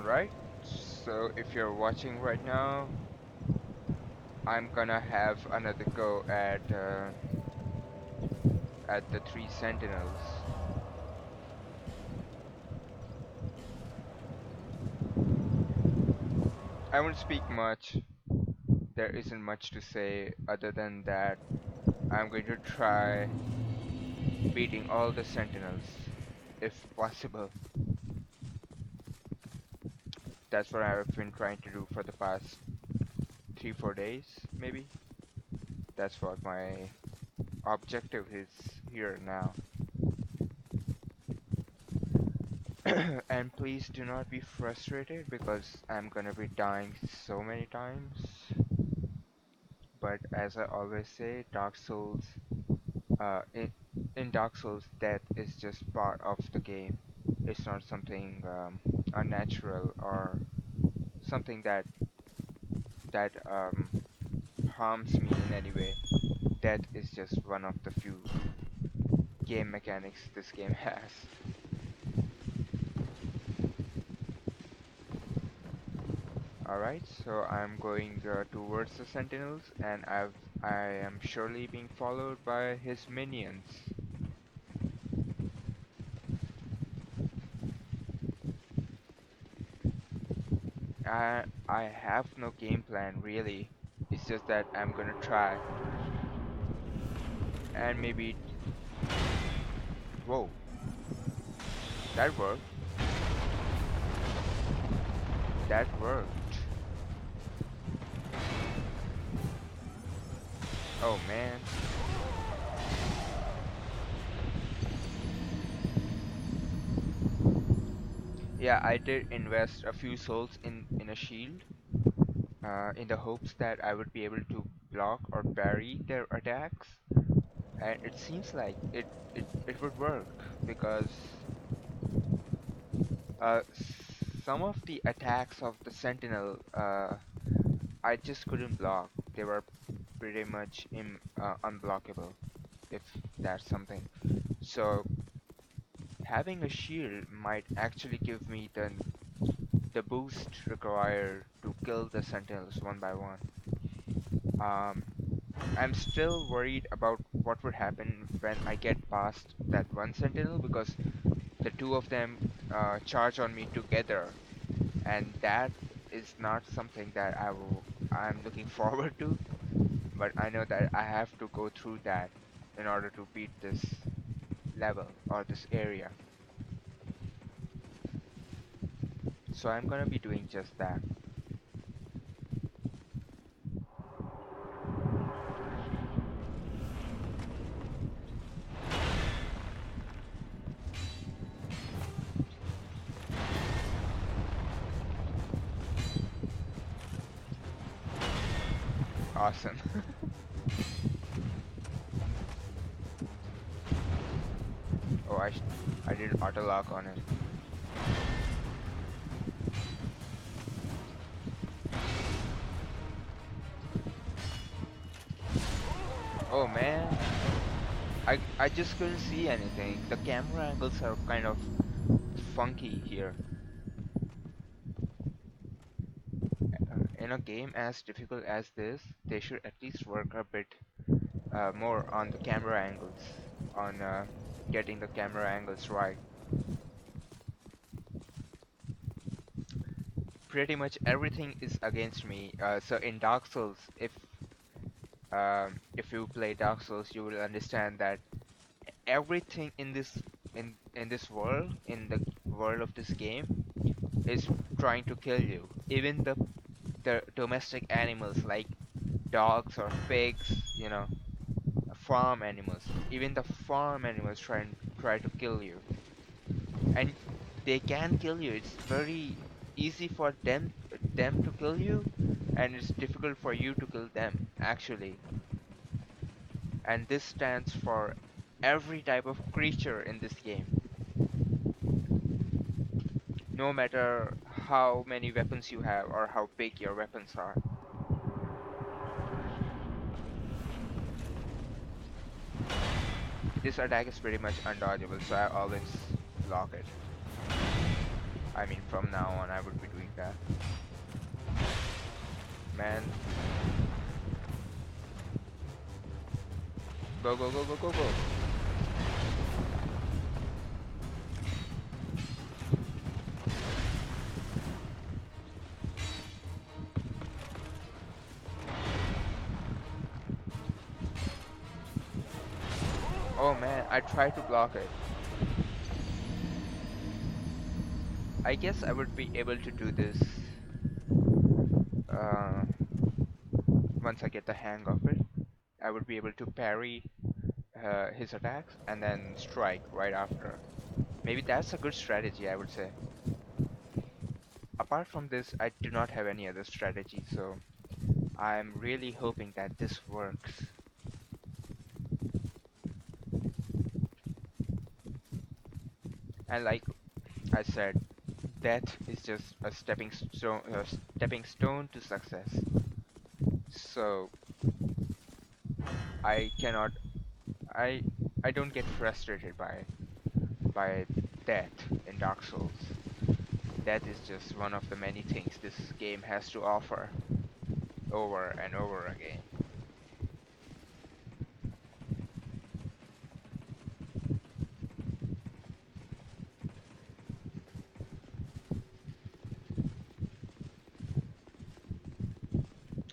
Alright, so if you're watching right now, I'm gonna have another go at the three sentinels. I won't speak much. There isn't much to say other than that I'm going to try beating all the sentinels if possible. That's what I've been trying to do for the past 3-4 days, maybe. That's what my objective is here now. And please do not be frustrated because I'm gonna be dying so many times. But as I always say, Dark Souls, uh, in, in Dark Souls, death is just part of the game. It's not something unnatural or something that harms me in any way. Death is just one of the few game mechanics this game has. Alright, so I'm going towards the sentinels and I am surely being followed by his minions. I have no game plan really. It's just that I'm gonna try and maybe whoa, that worked. That worked. Oh man. Yeah, I did invest a few souls in a shield, in the hopes that I would be able to block or parry their attacks. And it seems like it would work because some of the attacks of the Sentinel I just couldn't block. They were pretty much unblockable, if that's something. So having a shield might actually give me the boost required to kill the Sentinels one by one. Um, I'm still worried about what would happen when I get past that one Sentinel because the two of them charge on me together, and that is not something that I'm looking forward to. But I know that I have to go through that in order to beat this level or this area. So I'm gonna be doing just that. Awesome. Oh, I did auto lock on it. Oh man, I just couldn't see anything. The camera angles are kind of funky here. In a game as difficult as this, they should at least work a bit more on the camera angles, on getting the camera angles right. Pretty much everything is against me. So in Dark Souls, if you play Dark Souls, you will understand that everything in this world, in the world of this game, is trying to kill you. Even the domestic animals like dogs or pigs, farm animals. Even the farm animals try to kill you, and they can kill you. It's very easy for them to kill you, and it's difficult for you to kill them actually. And this stands for every type of creature in this game, no matter how many weapons you have or how big your weapons are. This attack is pretty much undodgeable, so I always block it. I mean, from now on, I would be doing that. Man, go, go, go, go, go, go. Oh man, I tried to block it. I guess I would be able to do this uh, once I get the hang of it. I would be able to parry his attacks and then strike right after. Maybe that's a good strategy, I would say. Apart from this, I do not have any other strategy, so I'm really hoping that this works. And like I said, death is just a stepping stone to success. So I cannot, I, I don't get frustrated by death in Dark Souls. Death is just one of the many things this game has to offer over and over again.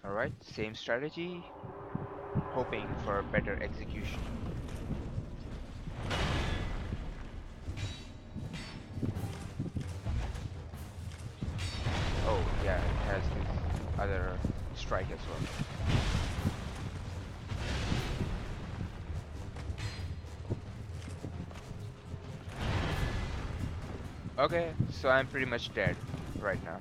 Alright, same strategy, hoping for better execution. Oh yeah, it has this other strike as well. Okay, so I'm pretty much dead right now.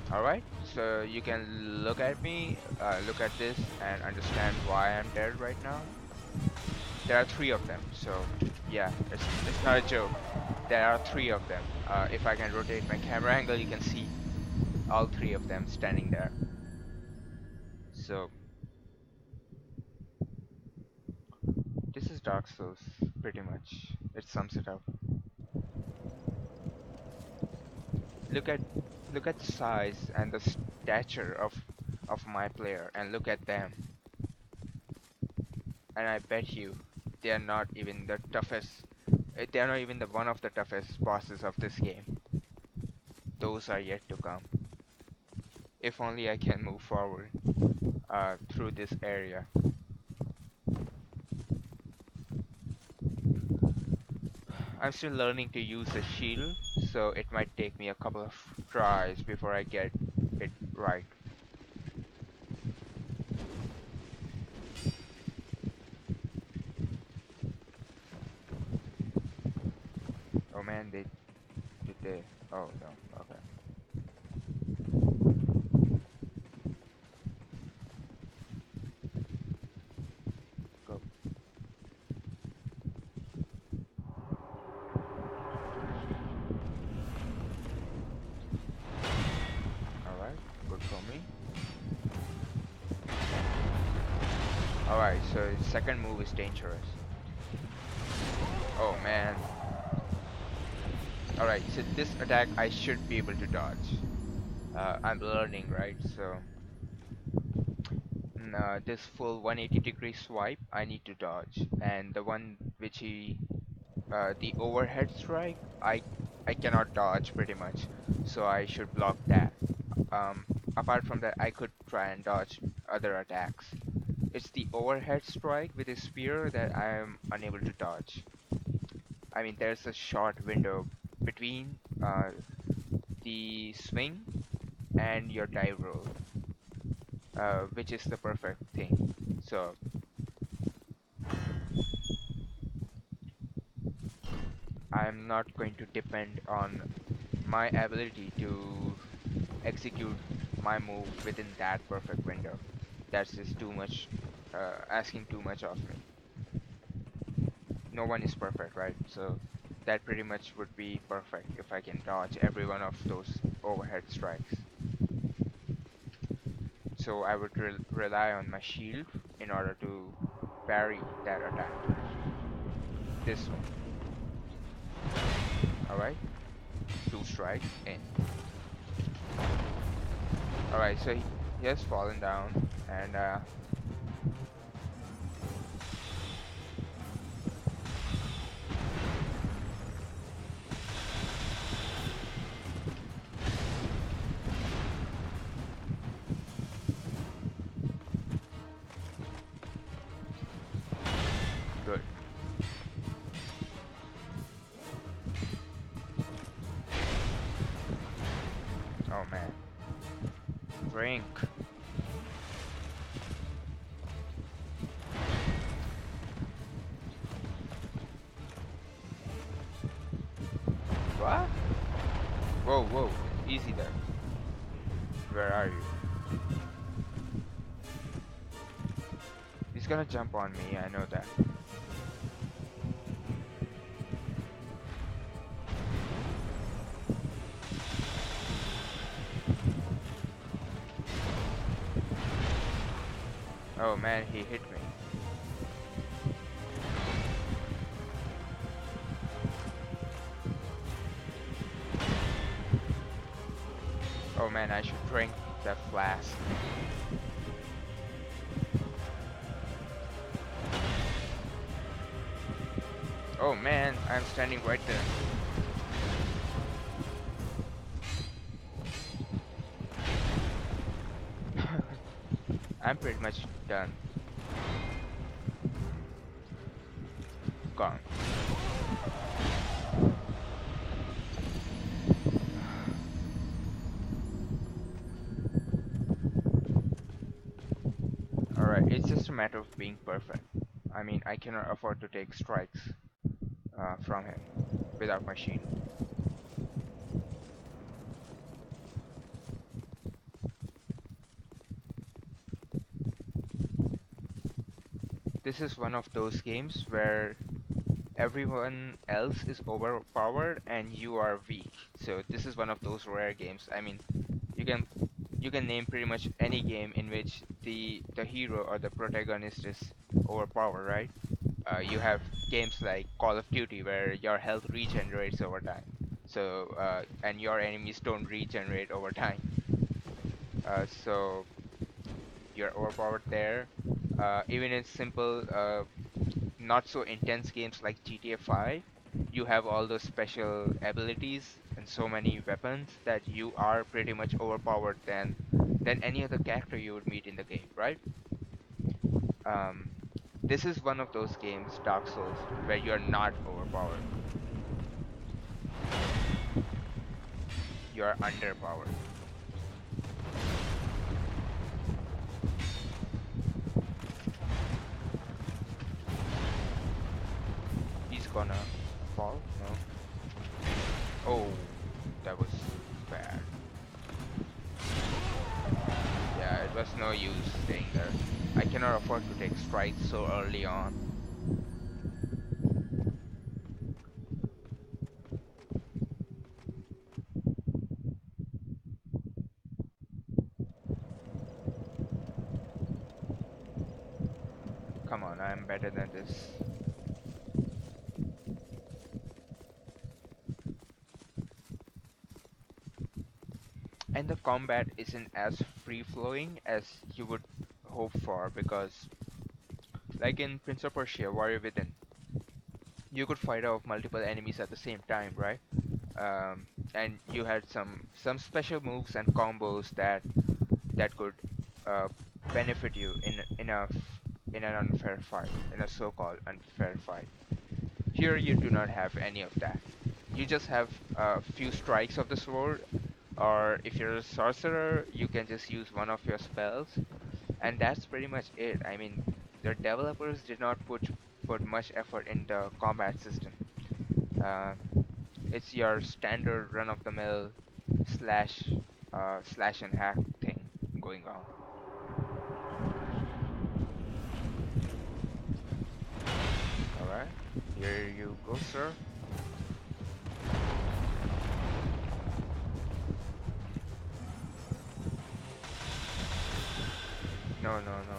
Alright, so you can look at me, look at this, and understand why I'm dead right now. There are three of them, so yeah, it's not a joke. There are three of them. If I can rotate my camera angle, you can see all three of them standing there. So this is Dark Souls, pretty much. It sums it up. Look at look at the size and the stature of my player, and look at them. And I bet you they are not even the toughest. They are not even the one of the toughest bosses of this game. Those are yet to come. If only I can move forward through this area. I'm still learning to use the shield, so it might take me a couple of tries before I get it right. Oh man, did they? Oh no, okay. Go. Alright, good for me. Alright, so second move is dangerous. Oh man. Alright, so this attack I should be able to dodge. I'm learning, right? So this full 180-degree swipe I need to dodge, and the one which the overhead strike, I cannot dodge pretty much, so I should block that. Apart from that, I could try and dodge other attacks. It's the overhead strike with a spear that I am unable to dodge. I mean, there's a short window between the swing and your dive roll, which is the perfect thing. So I'm not going to depend on my ability to execute my move within that perfect window. That's just too much, asking too much of me. No one is perfect, right? So that pretty much would be perfect if I can dodge every one of those overhead strikes. So I would rely on my shield in order to parry that attack. this one. All right, two strikes in. All right, so he has fallen down, and good. Oh man, drink. What? Whoa, whoa, easy there. Where are you? He's gonna jump on me. I know that. Oh man, he hit me. Oh man, I should drink that flask. Oh man, I'm standing right there. I'm pretty much done. Gone. Alright, it's just a matter of being perfect. I mean, I cannot afford to take strikes from him without my shield. This is one of those games where everyone else is overpowered and you are weak. So this is one of those rare games. I mean, you can you can name pretty much any game in which the hero or the protagonist is overpowered, right? You have games like Call of Duty where your health regenerates over time. So and your enemies don't regenerate over time. So you're overpowered there. Even in simple, not so intense games like GTA 5, you have all those special abilities and so many weapons that you are pretty much overpowered than any other character you would meet in the game, right? Um, this is one of those games, Dark Souls, where you're not overpowered. You're underpowered. He's gonna fall? No. Oh, that was bad. Yeah, it was no use staying there. I cannot afford to take strikes so early on. Come on, I'm better than this. And the combat isn't as free flowing as you would hope for because, like in Prince of Persia Warrior Within, you could fight off multiple enemies at the same time, right? And you had some special moves and combos that could uh, benefit you in an unfair fight, in a so-called unfair fight. Here you do not have any of that. You just have a few strikes of the sword, or if you're a sorcerer, you can just use one of your spells, and that's pretty much it. I mean, the developers did not put much effort in the combat system. Uh, it's your standard run-of-the-mill slash slash and hack thing going on. All right, here you go, sir. No, no, no.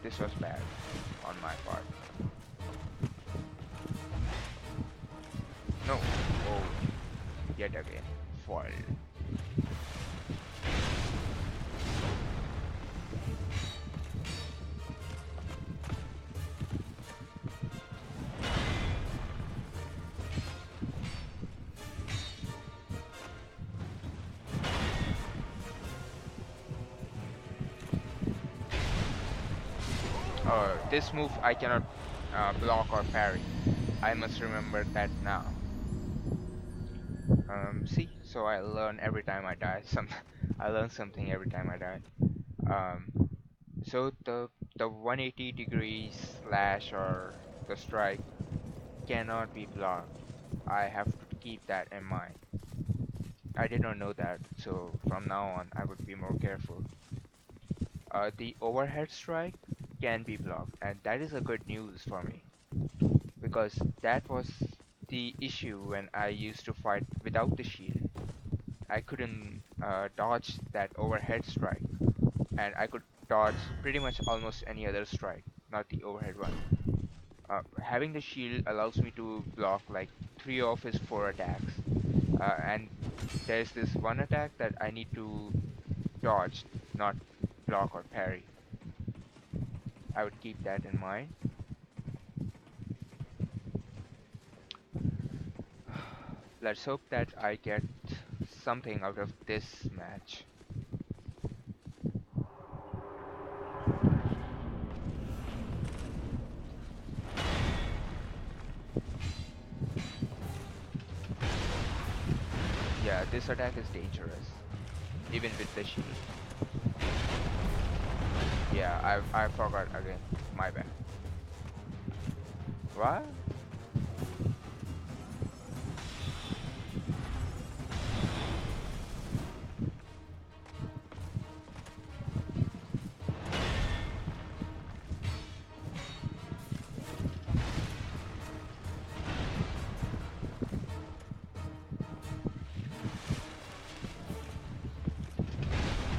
This was bad on my part. No. Oh, yet again. Foiled. This move I cannot block or parry. I must remember that now. See, so I learn every time I die. I learn something every time I die. Um, so the 180 degrees slash or the strike cannot be blocked. I have to keep that in mind. I did not know that, so from now on I would be more careful. The overhead strike can be blocked, and that is a good news for me because that was the issue when I used to fight without the shield. I couldn't dodge that overhead strike, and I could dodge pretty much almost any other strike, not the overhead one. Having the shield allows me to block like three of his four attacks, and there's this one attack that I need to dodge, not block or parry. I would keep that in mind. Let's hope that I get something out of this match. Yeah, this attack is dangerous, even with the shield. Yeah, I forgot again. My bad. What?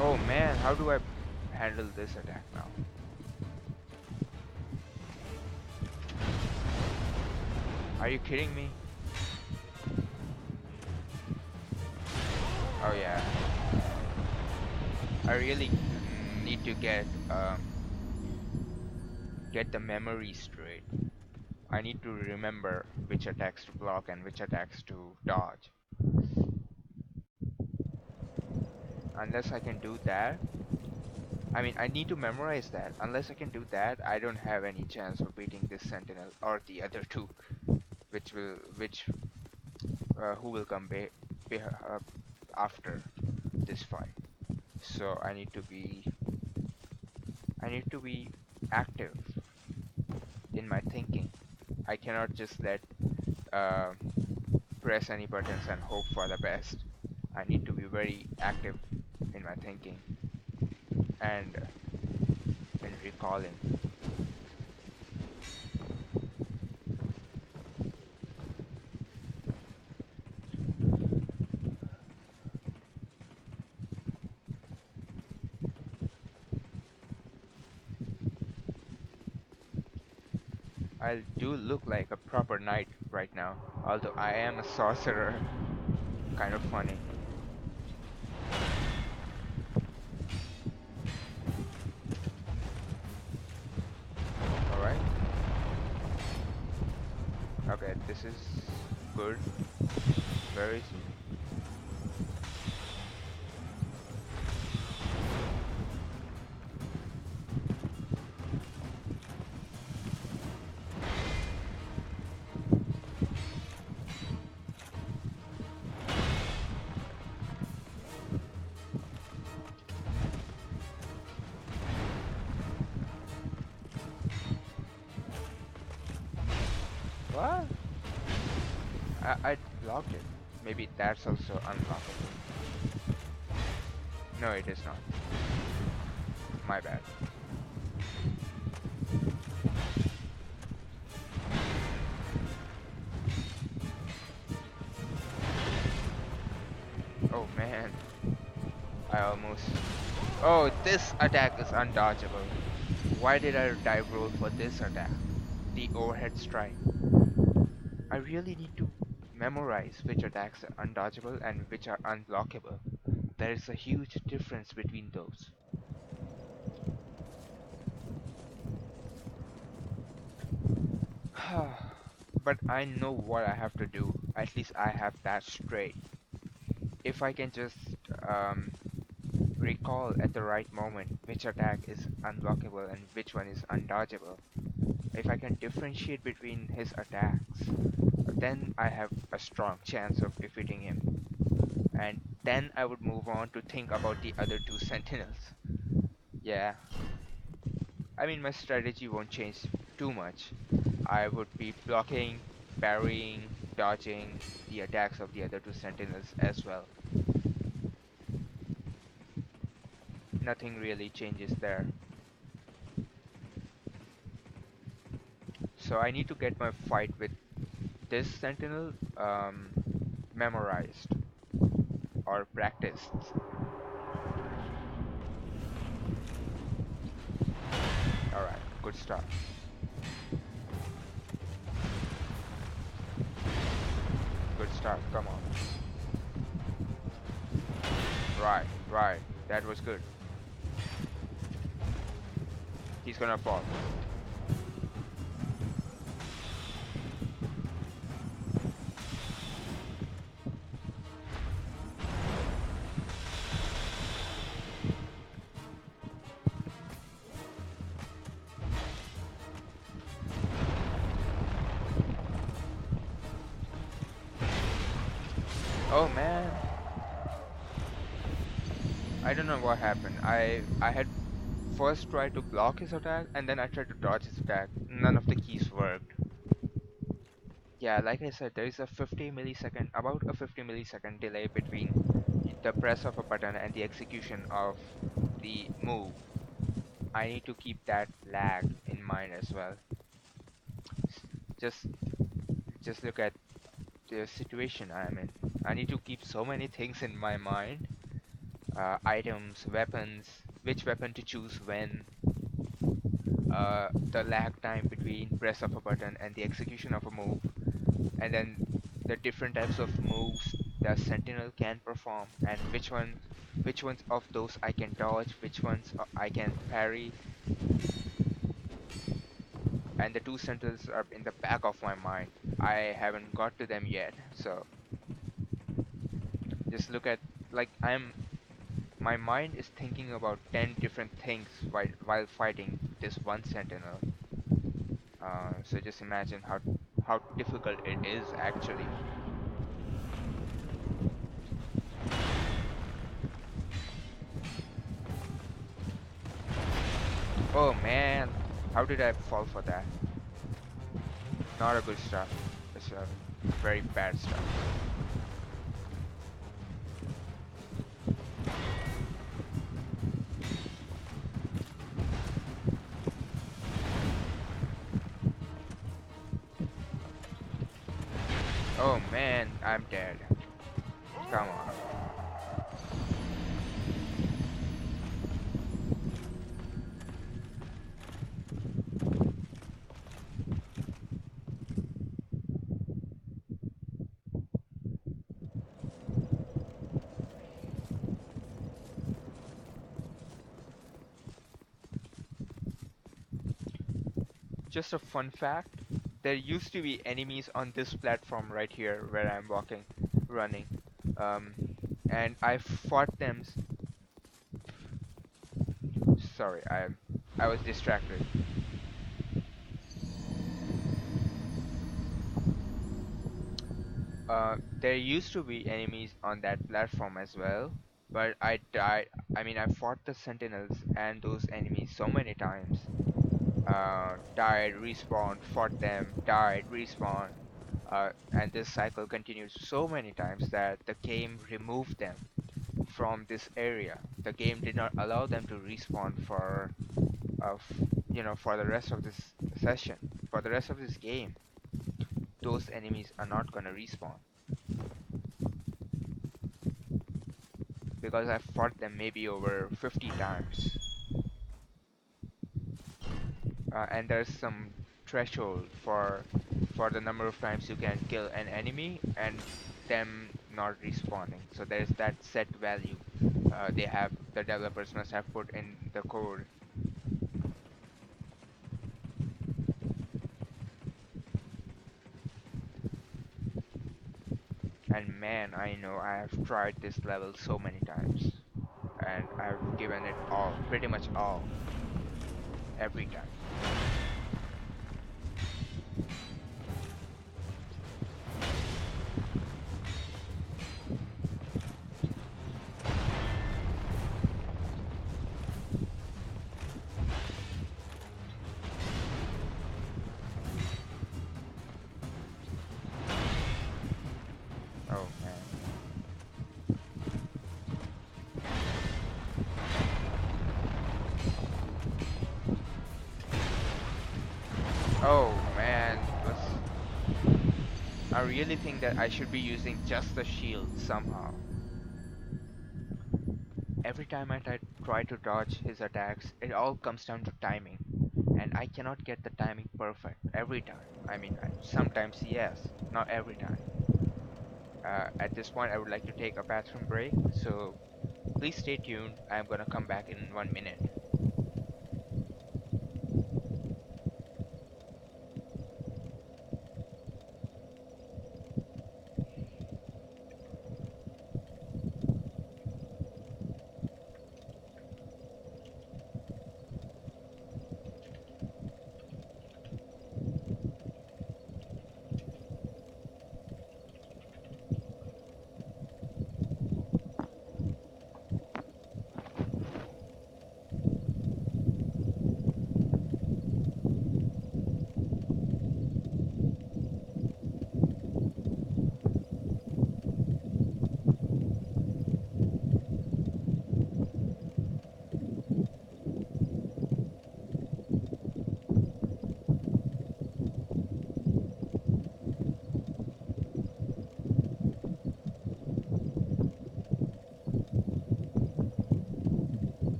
Oh man, how do I handle this attack now? Are you kidding me? Oh yeah. I really need to get the memory straight. I need to remember which attacks to block and which attacks to dodge. Unless I can do that, I mean, I need to memorize that. Unless I can do that, I don't have any chance of beating this sentinel or the other two, which who will come after this fight. So I need to be active in my thinking. I cannot just let uh, press any buttons and hope for the best. I need to be very active in my thinking and in recalling. I do look like a proper knight right now, although I am a sorcerer. Kind of funny. Alright. Okay, this is good. Where is he? What? I blocked it. Maybe that's also unblockable. No, it is not. My bad. Oh man. I almost... Oh, this attack is undodgeable. Why did I dive roll for this attack? The overhead strike. I really need to memorize which attacks are undodgeable and which are unblockable. There is a huge difference between those. But I know what I have to do. At least I have that straight. If I can just um, recall at the right moment which attack is unblockable and which one is undodgeable, if I can differentiate between his attacks, then I have a strong chance of defeating him. And then I would move on to think about the other two sentinels. Yeah, I mean, my strategy won't change too much. I would be blocking, parrying, dodging the attacks of the other two sentinels as well. Nothing really changes there. So I need to get my fight with this sentinel memorized or practiced. Alright, good start. Good start, come on. Right, right, that was good. He's gonna fall. Oh man, I don't know what happened. I had first tried to block his attack and then I tried to dodge his attack. None of the keys worked. Yeah, like I said, there is a 50 millisecond, about a 50 millisecond delay between the press of a button and the execution of the move. I need to keep that lag in mind as well. Just just look at the situation I am in. I need to keep so many things in my mind. Items, weapons, which weapon to choose when, the lag time between press of a button and the execution of a move, and then the different types of moves the sentinel can perform, and which ones of those I can dodge, which ones I can parry, and the two sentinels are in the back of my mind. I haven't got to them yet, so just look at, like, my mind is thinking about 10 different things while fighting this one sentinel. So just imagine how difficult it is actually. Oh man, how did I fall for that? Not a good start. It's a very bad start. Oh man, I'm dead. Come on. Just a fun fact, there used to be enemies on this platform right here where I'm walking, running. Um, and I fought them. Sorry, I was distracted. There used to be enemies on that platform as well, but I died. I mean, I fought the sentinels and those enemies so many times. Died, respawned, fought them, died, respawned. And this cycle continues so many times that the game removed them from this area. The game did not allow them to respawn for, for the rest of this session. For the rest of this game, those enemies are not gonna respawn because I fought them maybe over 50 times. and there's some threshold for the number of times you can kill an enemy and them not respawning. So there's that set value the developers must have put in the code. And man, I know I have tried this level so many times, and I've given it all, pretty much all, every time. Oh man. Oh man, I really think that I should be using just the shield somehow. Every time try to dodge his attacks, it all comes down to timing, and I cannot get the timing perfect every time. I mean, sometimes yes, not every time. At this point, I would like to take a bathroom break, so please stay tuned. I'm gonna come back in 1 minute.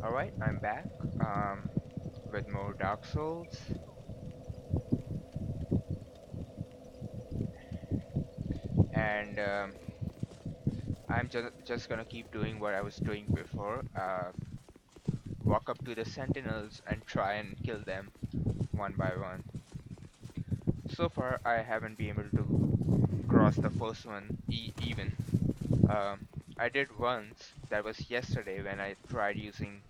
Alright, I'm back with more Dark Souls, and I'm just gonna keep doing what I was doing before. Walk up to the sentinels and try and kill them one by one. So far, I haven't been able to cross the first one even. I did once, that was yesterday when I tried using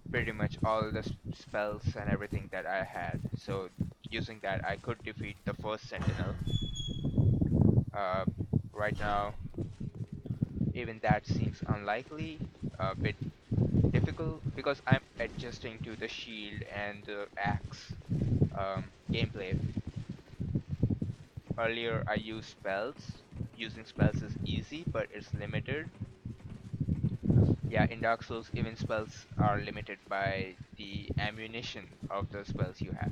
pretty much all the spells and everything that I had. So using that, I could defeat the first sentinel. Uh, right now, even that seems unlikely, a bit difficult because I'm adjusting to the shield and the axe gameplay. Earlier, I used spells. Using spells is easy, but it's limited. Yeah, in Dark Souls, even spells are limited by the ammunition of the spells you have.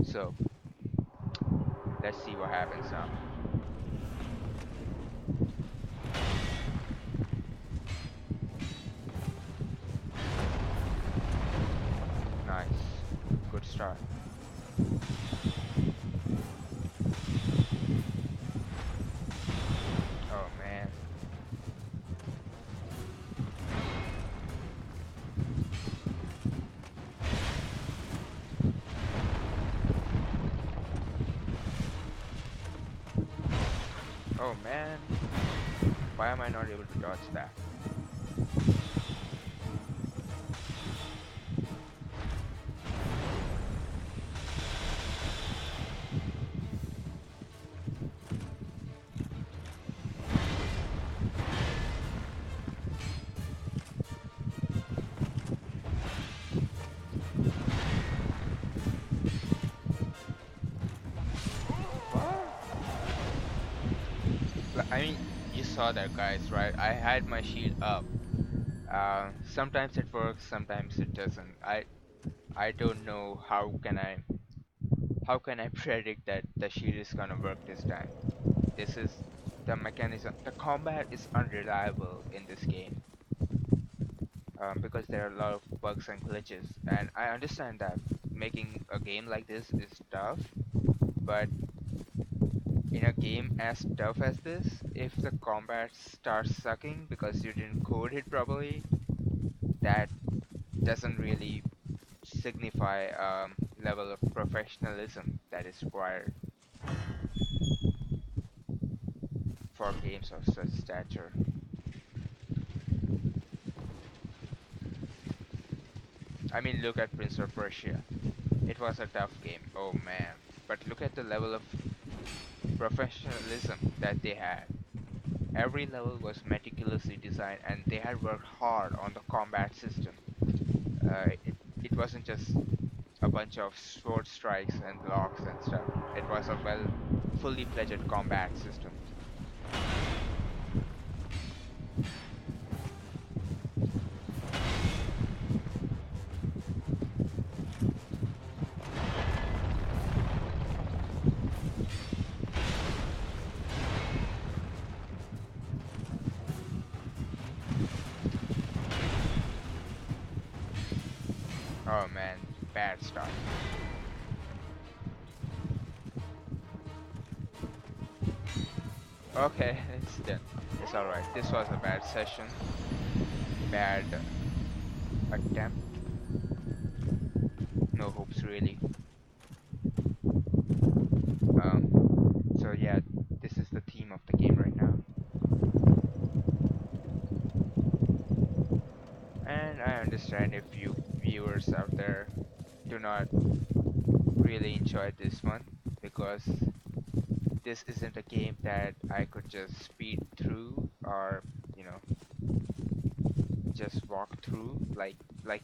So, let's see what happens now. Nice. Good start. Oh man. Oh man, why am I not able to dodge that? What? I mean, you saw that, guys, right? I had my shield up. Sometimes it works, sometimes it doesn't. I don't know how can I predict that the shield is gonna work this time. This is the mechanism. The combat is unreliable in this game, because there are a lot of bugs and glitches. And I understand that making a game like this is tough, but in a game as tough as this, if the combat starts sucking because you didn't code it properly, that doesn't really signify level of professionalism that is required for games of such stature. I mean, look at Prince of Persia. It was a tough game, oh man. But look at the level of professionalism that they had. Every level was meticulously designed and they had worked hard on the combat system. It wasn't just a bunch of sword strikes and blocks and stuff. It was a fully fledged combat system. Oh man, bad start. Okay, it's done. It's alright. This was a bad session, bad attempt. No hopes really. So yeah, this is the theme of the game right now. And I understand if you viewers out there do not really enjoy this one, because this isn't a game that I could just speed through, or you know just walk through like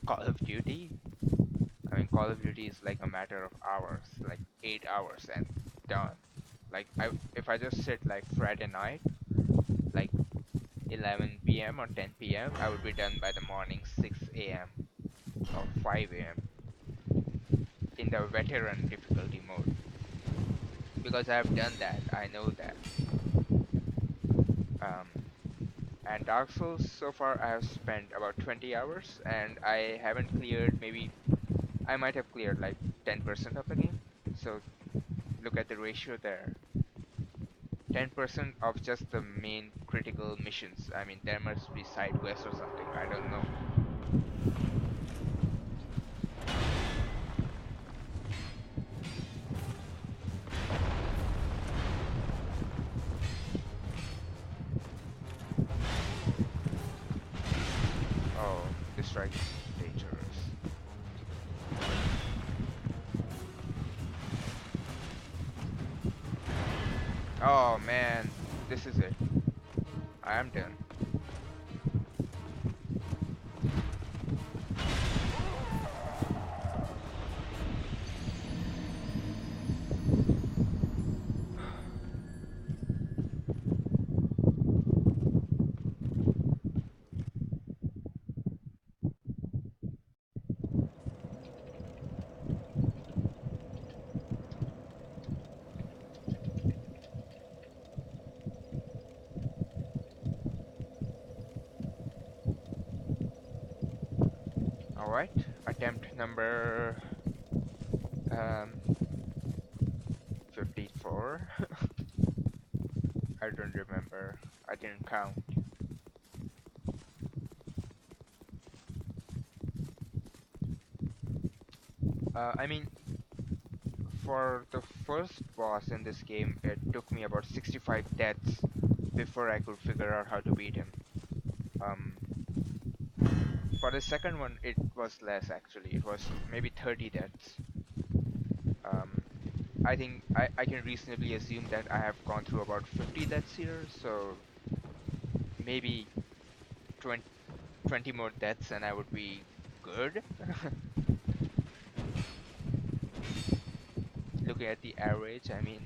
Call of Duty. I mean, Call of Duty is like a matter of hours, like 8 hours and done. Like if I just sit like Friday night, like 11 p.m. or 10 p.m., I would be done by the morning 6 a.m. or 5 a.m. in the veteran difficulty mode, because I've done that. I know that. Um, and Dark Souls, so far I have spent about 20 hours and I haven't cleared, maybe I might have cleared like 10% of the game. So look at the ratio there. 10% of just the main critical missions. I mean, there must be side quests or something. I don't know. Oh, this strike is dangerous. Oh man, this is it. I am done. Alright, attempt number um 54. I don't remember. I didn't count. I mean, For the first boss in this game, it took me about 65 deaths before I could figure out how to beat him. Um, for the second one, it was less actually. It was maybe 30 deaths. Um, I think I can reasonably assume that I have gone through about 50 deaths here, so maybe 20, 20 more deaths and I would be good. Looking at the average, I mean,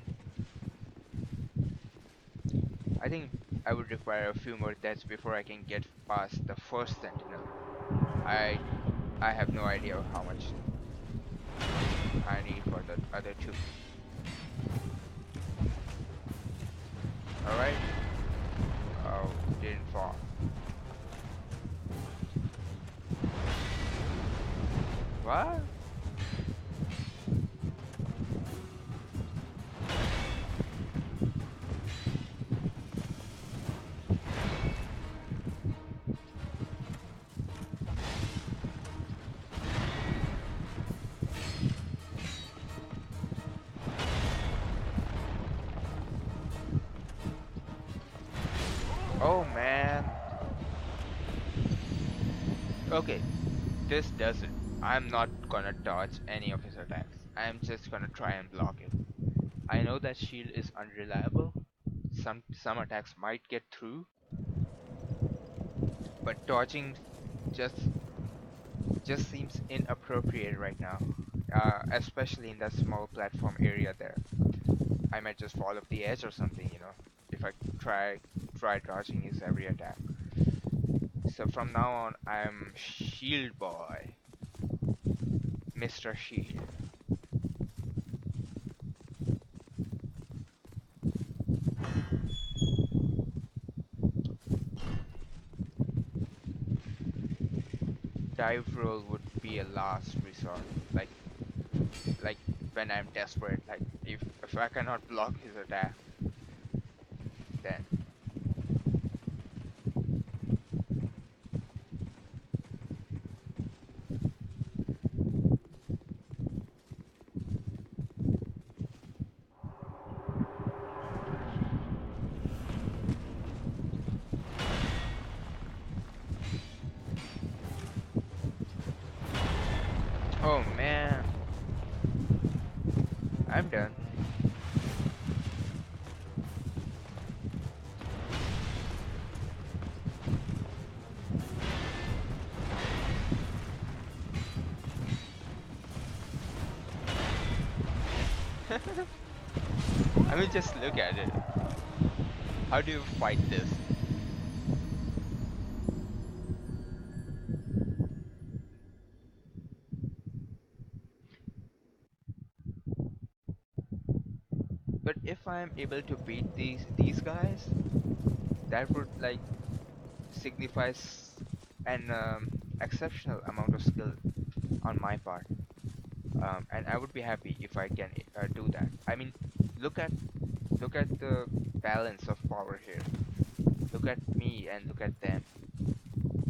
I think I would require a few more deaths before I can get past the first sentinel. I I have no idea how much I need for the other two. Alright. Oh, didn't fall. What? Oh man. Okay, this does it. I'm not gonna dodge any of his attacks. I'm just gonna try and block it. I know that shield is unreliable. Some attacks might get through, but dodging just just seems inappropriate right now. Especially in that small platform area there. I might just fall off the edge or something, you know, if I try dodging his every attack. So from now on, I'm Shield Boy, Mr. Shield. Dive roll would be a last resort, like like when I'm desperate. Like if I cannot block his attack, then oh man, I'm done. I mean, just look at it. How do you fight this? But if I'm able to beat these guys, that would like signifies an exceptional amount of skill on my part, and I would be happy if I can do that. I mean, look at look at the balance of power here. Look at me and look at them.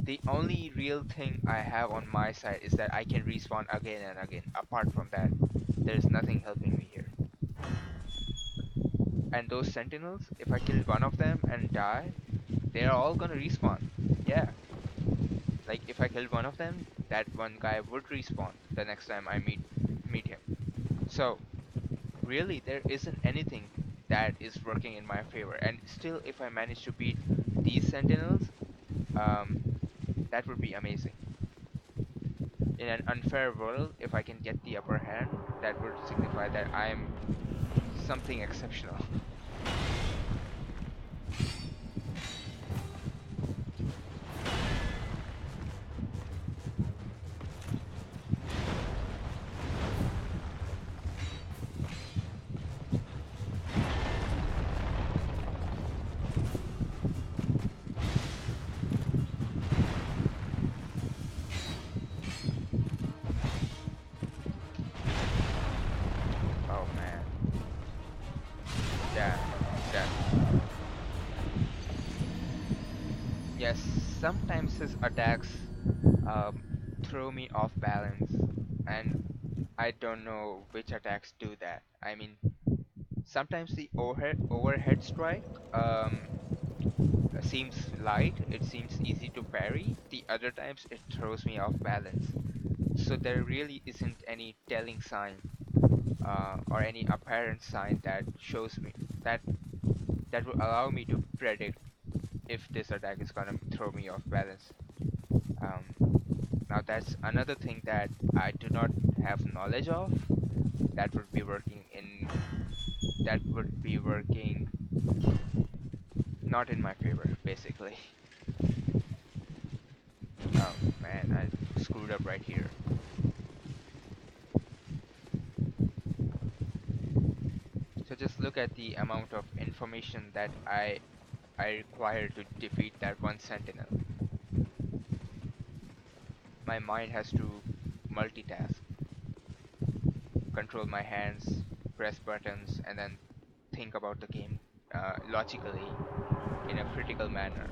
The only real thing I have on my side is that I can respawn again and again. Apart from that, there is nothing helping me here. And those sentinels, if I kill one of them and die, they are all gonna respawn. Yeah, like if I killed one of them, that one guy would respawn the next time I meet him. So really, there isn't anything that is working in my favor. And still, if I manage to beat these sentinels, um, that would be amazing. In an unfair world, if I can get the upper hand, that would signify that I am something exceptional. Oh man, that that yes, sometimes his attacks um, throw me off balance, and I don't know which attacks do that. I mean, sometimes the overhead strike seems light. It seems easy to parry. The other times it throws me off balance. So there really isn't any telling sign or any apparent sign that shows me that that will allow me to predict if this attack is gonna throw me off balance. Now that's another thing that I do not have knowledge of. That would be working in that would be working not in my favor, basically. Oh man, I screwed up right here. So just look at the amount of information that I require to defeat that one sentinel. My mind has to multitask, control my hands, press buttons, and then think about the game logically in a critical manner.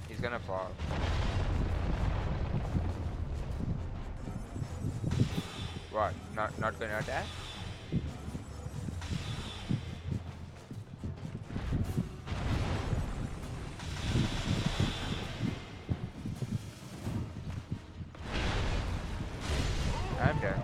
He's gonna fall. What? Not gonna attack? I'm done.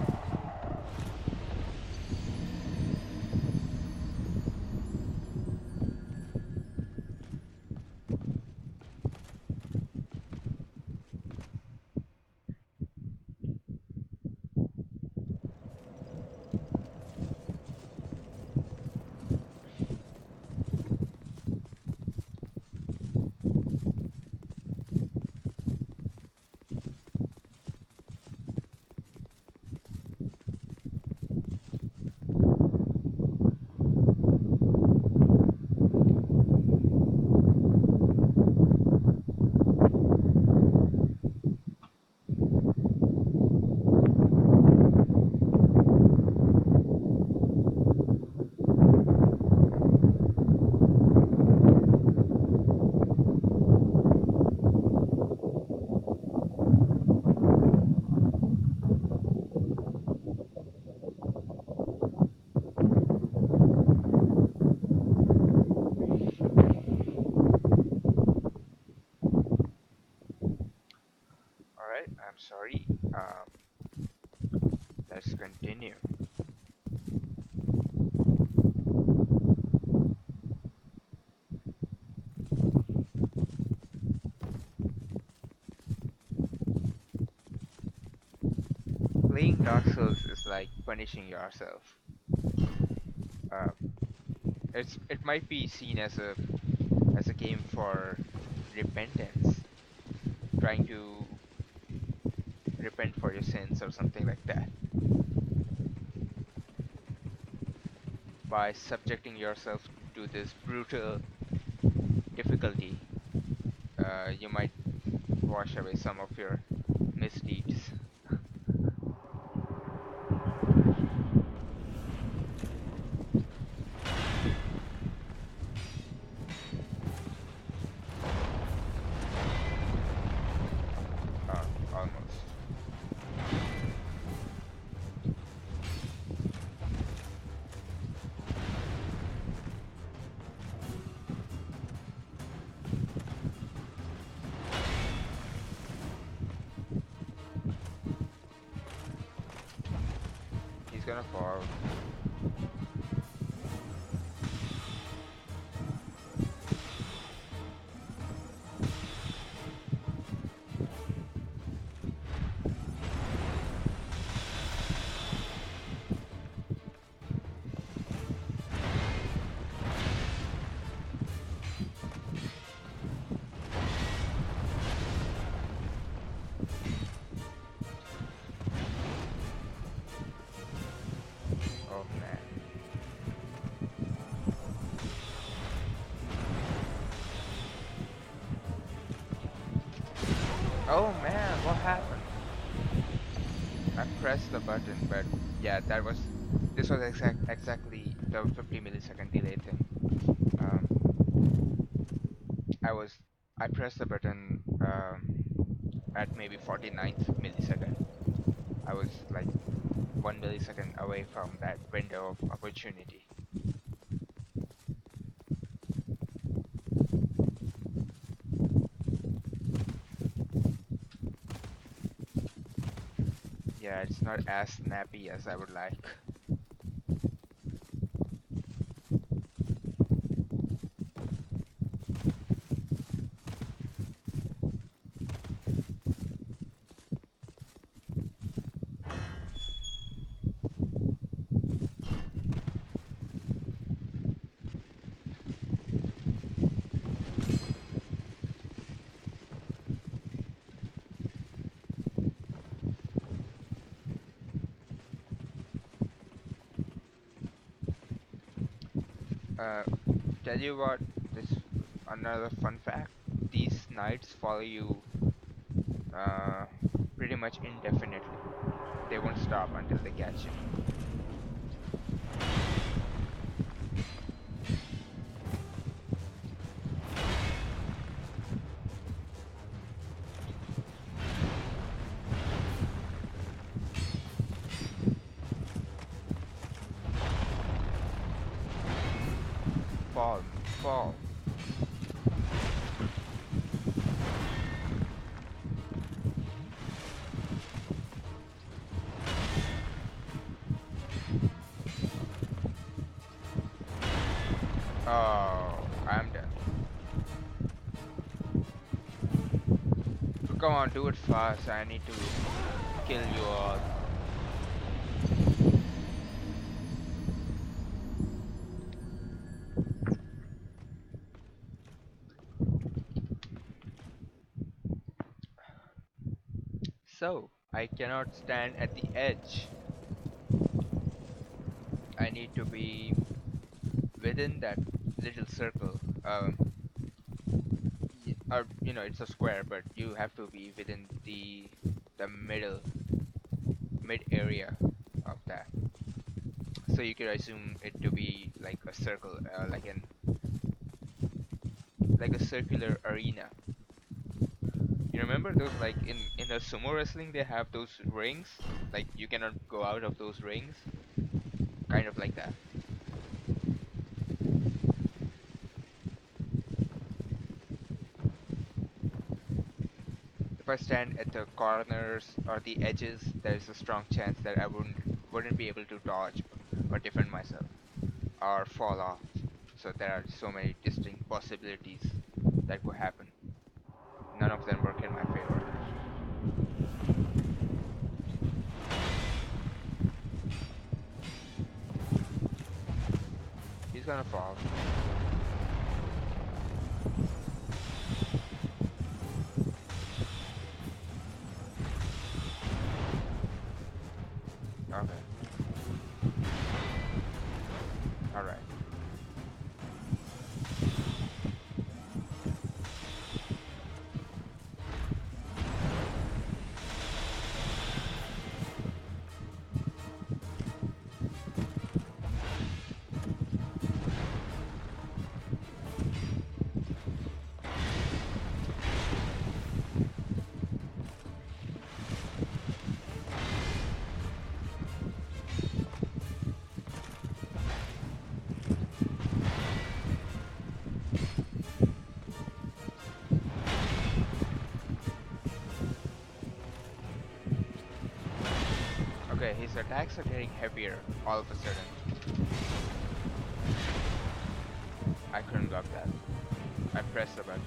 All right. I'm sorry. Let's continue. Playing Dark Souls is like punishing yourself. Uh, it might be seen as a game for repentance, trying to repent for your sins or something like that. By subjecting yourself to this brutal difficulty, you might wash away some of your misdeeds. Almost. He's gonna fall. Oh man. Oh man, what happened? I pressed the button, but yeah, this was exactly the 50 millisecond delay thing. Um, I was I pressed the button at maybe 49th millisecond. I was like 1 millisecond away from that window of opportunity. Yeah, it's not as snappy as I would like. Uh, tell you what, this another fun fact. These knights follow you uh, pretty much indefinitely. They won't stop until they catch you. Fall, fall. Oh, I'm done. Come on, do it fast. I need to kill you all. So, I cannot stand at the edge. I need to be within that little circle. Or it's a square, but you have to be within the mid area of that. So you could assume it to be like a circle, like a circular arena. You remember those, like in the sumo wrestling they have those rings, like you cannot go out of those rings, kind of like that. If I stand at the corners or the edges, there's a strong chance that I wouldn't be able to dodge or defend myself or fall off. So there are so many distinct possibilities that could happen. None of them work in my favor. He's gonna fall. Okay. All right. Okay, his attacks are getting heavier all of a sudden. I couldn't block that. I pressed the button.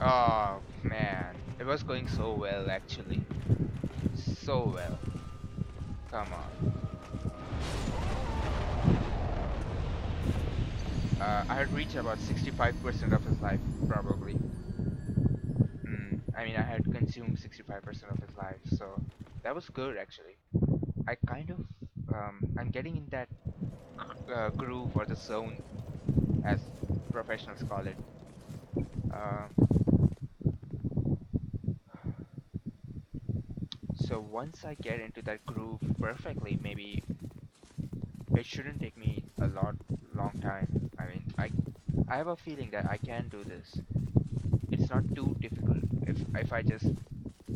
Oh man, it was going so well actually. So well. Come on. I had reached about 65% of his life probably. I mean, I had consumed 65% of his life, so that was good actually. I kind of, I'm getting in that groove or the zone, as professionals call it. Uh, so once I get into that groove perfectly, maybe it shouldn't take me a long time. I mean, I have a feeling that I can do this. It's not too difficult if I just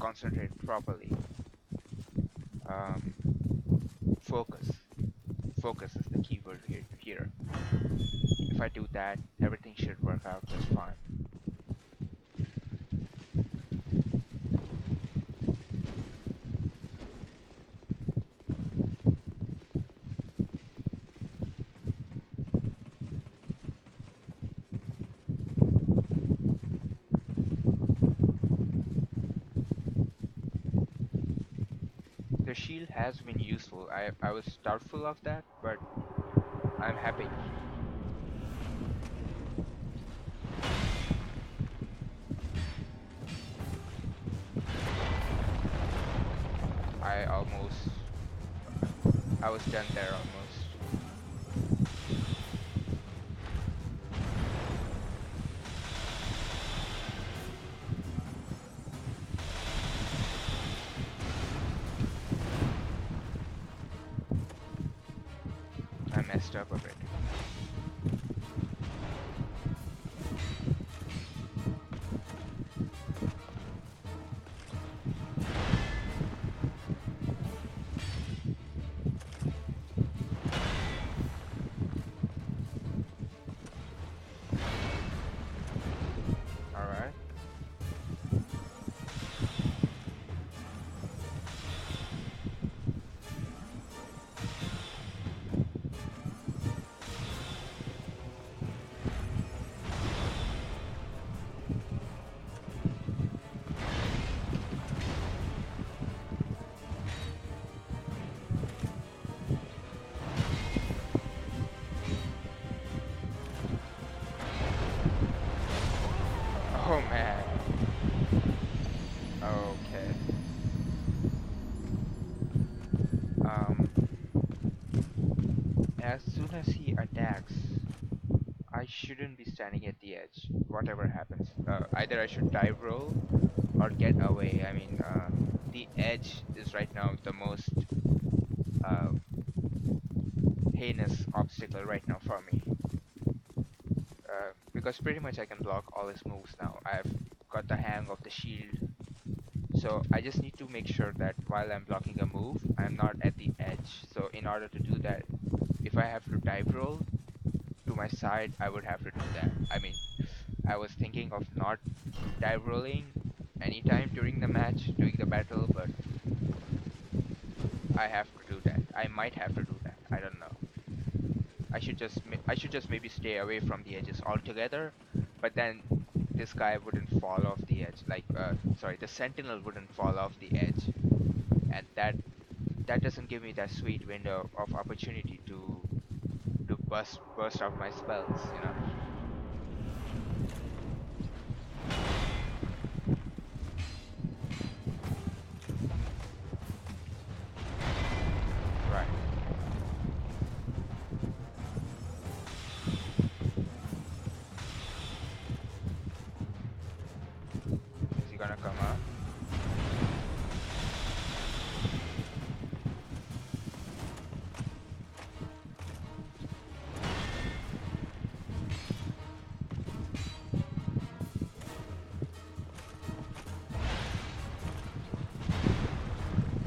concentrate properly. Um, focus. Focus is the key word here. If I do that, everything should work out just fine. The shield has been useful. I was doubtful of that, but I'm happy. I almost, I was done there almost. I messed up a bit. All right. Oh man. Okay. Um, as soon as he attacks, I shouldn't be standing at the edge. Whatever happens, either I should dive roll or get away. I mean, the edge is right now the most uh, heinous obstacle right now for me. Because pretty much I can block all his moves now. I've got the hang of the shield, so I just need to make sure that while I'm blocking a move, I'm not at the edge. So in order to do that, if I have to dive roll to my side, I would have to do that. I mean, I was thinking of not dive rolling anytime during the match, during the battle, but I have to do that. I might have to do that. I don't know. I should just maybe stay away from the edges altogether, but then this guy wouldn't fall off the edge. Like, sorry, the sentinel wouldn't fall off the edge, and that doesn't give me that sweet window of opportunity to burst out my spells. You know, right? Is he gonna come up?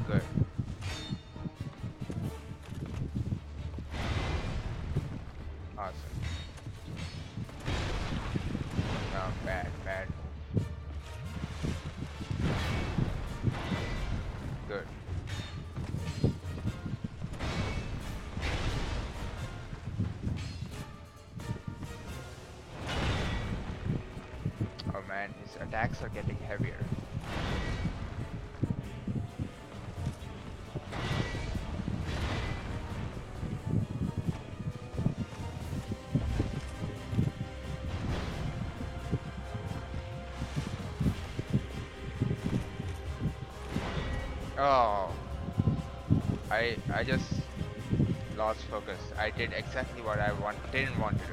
Good. Awesome. No, bad, bad. Good. Oh man, his attacks are getting heavier. Oh, I just lost focus. I did exactly what I didn't want to do.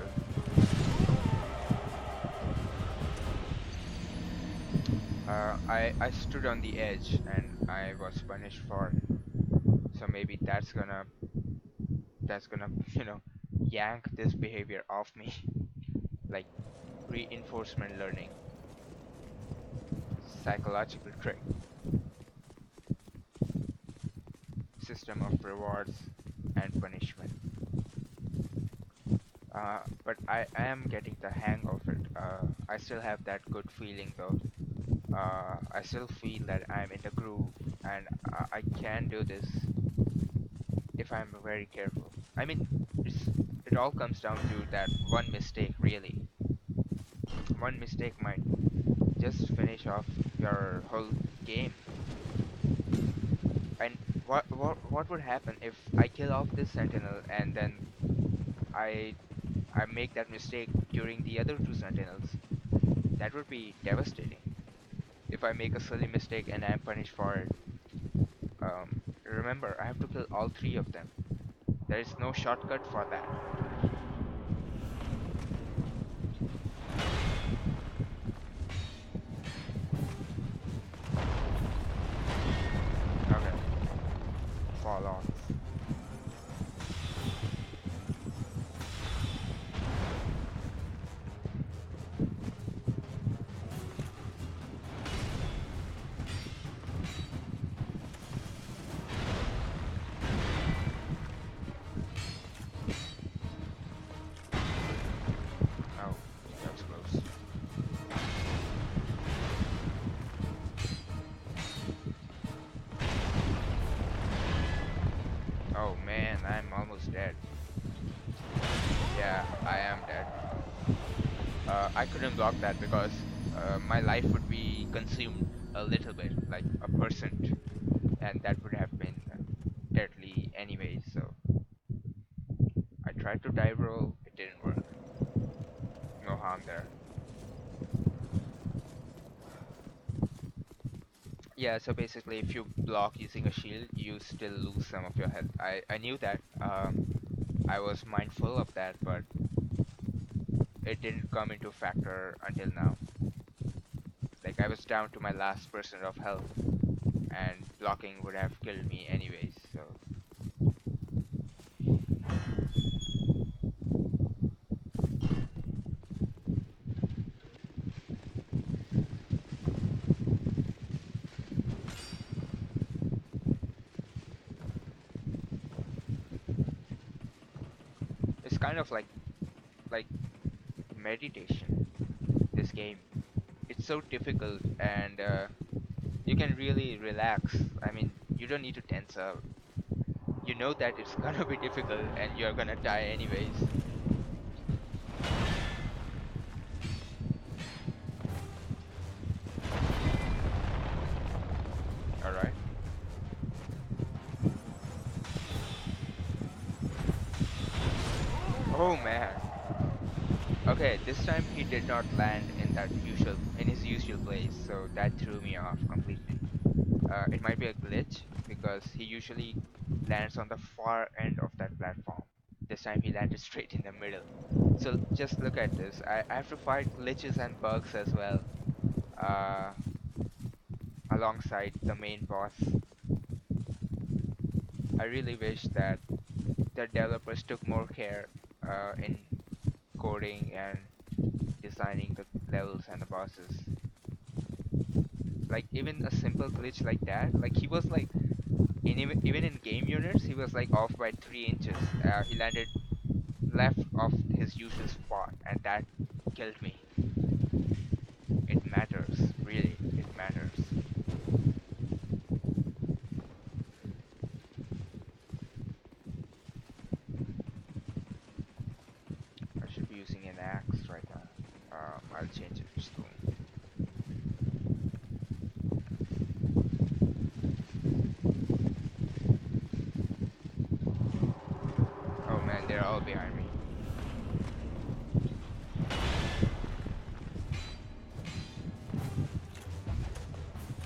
I stood on the edge and I was punished for it. So maybe that's gonna yank this behavior off me. Like reinforcement learning, psychological trick, system of rewards and punishment. But I am getting the hang of it. I still have that good feeling though. I still feel that I'm in the groove and I can do this if I'm very careful. I mean, it all comes down to that one mistake, really. One mistake might just finish off your whole game. And what would happen if I kill off this sentinel and then I I make that mistake during the other two sentinels? That would be devastating. If I make a silly mistake and I'm punished for it, remember I have to kill all three of them. There is no shortcut for that. Okay, fall off. Oh, that's close. Oh man, I'm almost dead. Yeah, I am dead. I couldn't block that because my life would be consumed a little bit, like a percent, and that would have been deadly anyways. So I tried to dive roll, it didn't work. No harm there. Yeah, so basically, if you block using a shield, you still lose some of your health. I knew that. I was mindful of that, but it didn't come into factor until now. Like I was down to my last percent of health, and blocking would have killed me anyways. So it's kind of like meditation. This game, it's so difficult, and you can really relax. I mean, you don't need to tense up. You know that it's gonna be difficult, and you're gonna die anyways. All right. Oh man. Okay, this time he did not land in his usual place, so that threw me off completely. It might be a glitch because he usually lands on the far end of that platform. This time he landed straight in the middle. So just look at this. I have to fight glitches and bugs as well, uh, alongside the main boss. I really wish that the developers took more care in coding and designing the levels and the bosses. Like even a simple glitch like that, like he was like even in game units, he was like off by 3 inches. He landed left of his usual spot, and that killed me. It matters, really, it matters. I should be using an axe right now. I'll change it soon. Oh man, they're all behind me.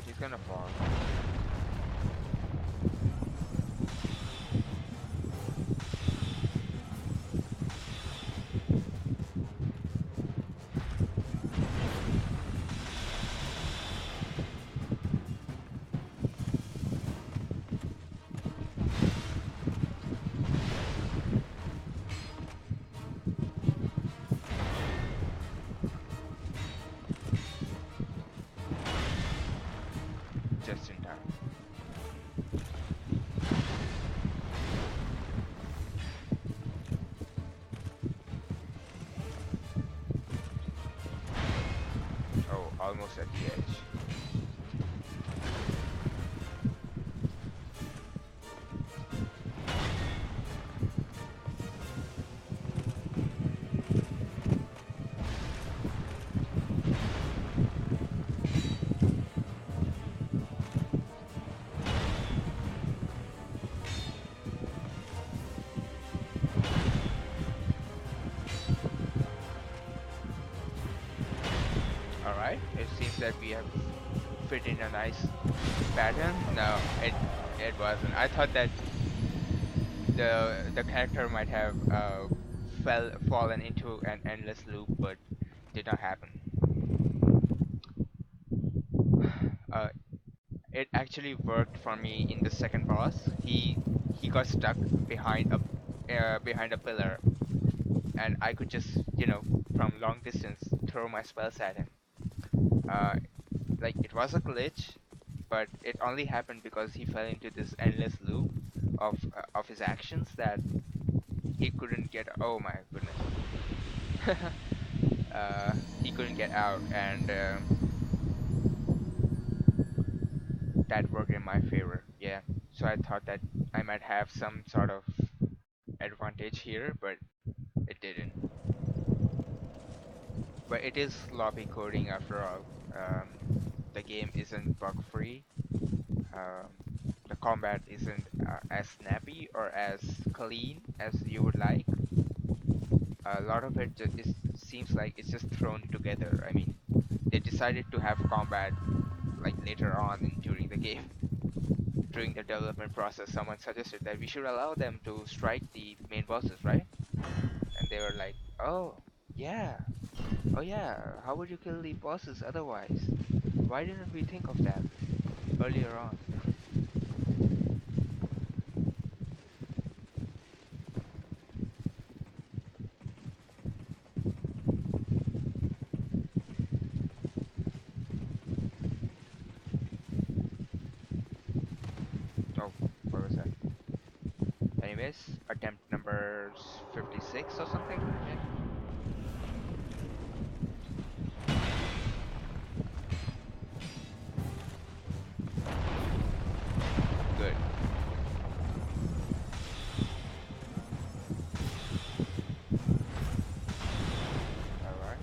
He's gonna fall. that we have fit in a nice pattern. No, it wasn't. I thought that the character might have fallen into an endless loop, but did not happen. Uh, it actually worked for me in the second boss. He got stuck behind a pillar, and I could just from long distance throw my spells at him. Uh, like it was a glitch, but it only happened because he fell into this endless loop of his actions that he couldn't get. Oh my goodness. He couldn't get out, and that worked in my favor. Yeah. So I thought that I might have some sort of advantage here, but it didn't. But it is sloppy coding after all. The game isn't bug free. Um, the combat isn't as snappy or as clean as you would like. A lot of it seems like it's just thrown together. I mean, they decided to have combat like later on during the game. During the development process, someone suggested that we should allow them to strike the main bosses, right? And they were like, "Oh, yeah, oh yeah. How would you kill the bosses otherwise? Why didn't we think of that earlier on?" Oh, what was that? Anyways, attempt number 56 or something. Yeah, good. All right.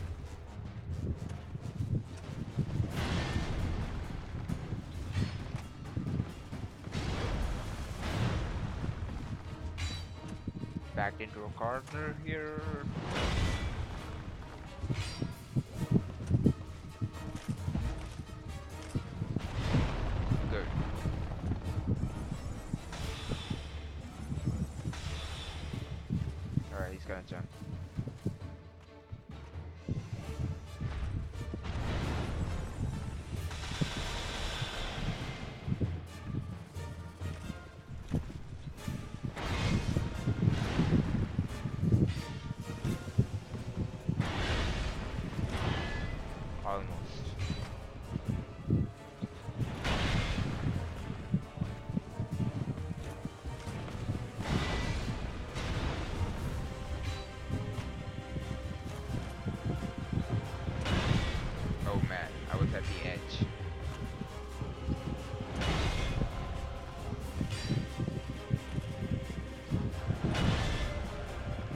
Backed into a corner here. Good. All right, he's gonna jump. Almost. Oh man, I was at the edge.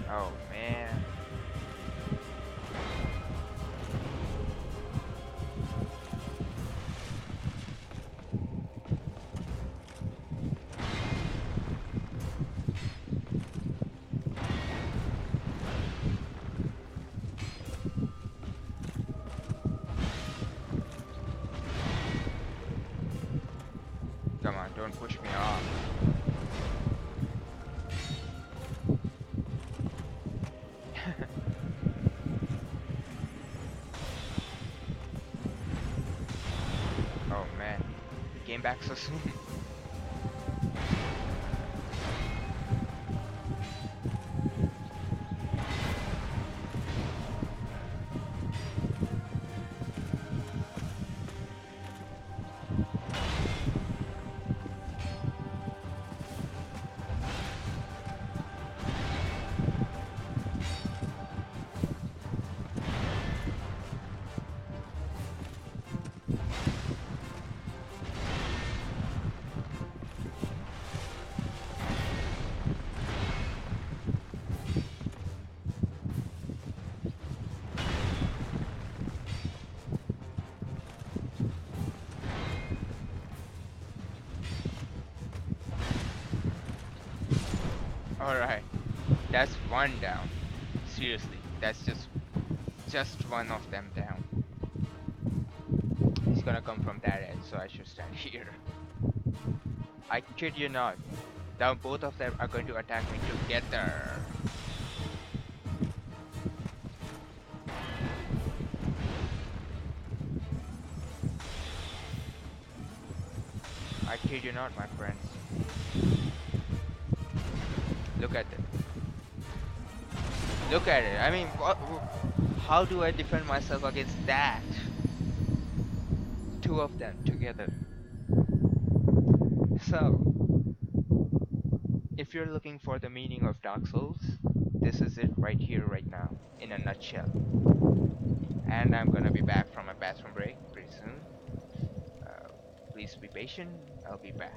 Oh man. Come on, don't push me off. Oh man, he came back so soon. All right, that's one down. Seriously, that's just one of them down. gonna come from that end, so I should stand here. I kid you not. Now both of them are going to attack me together. I kid you not, my friends. Look at it. Look at it. I mean, how do I defend myself against that? Two of them together. So, if you're looking for the meaning of Dark Souls, this is it right here, right now, in a nutshell. And I'm gonna be back from a bathroom break pretty soon. Uh, please be patient. I'll be back.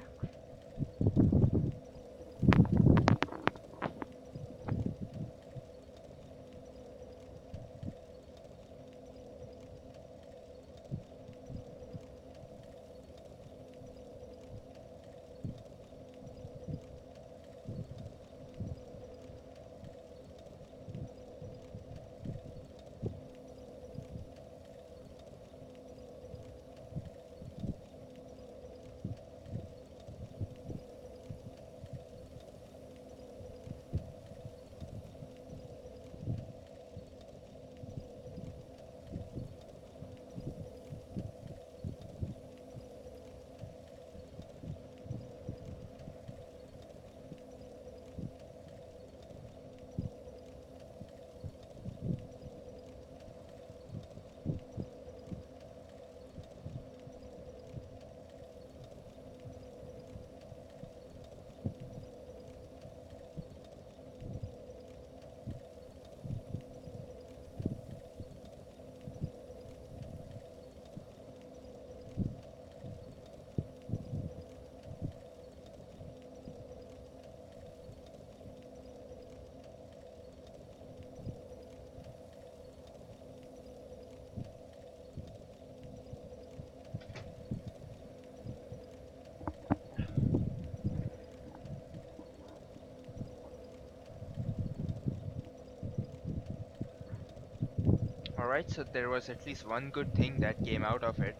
Alright, so there was at least one good thing that came out of it,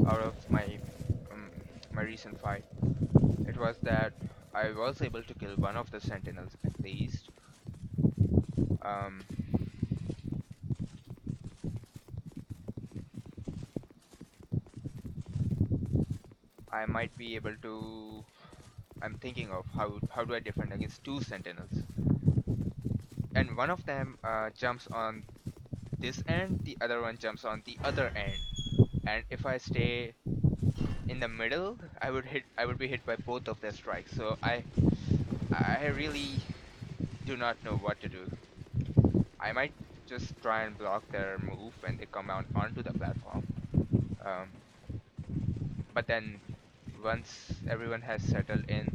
out of um, my recent fight. It was that I was able to kill one of the sentinels at least. Um, I might be able to. I'm thinking of how do I defend against two sentinels, and one of them jumps on this end, the other one jumps on the other end, and if I stay in the middle, I would be hit by both of their strikes. So I really do not know what to do. I might just try and block their move when they come out onto the platform. Um, but then once everyone has settled in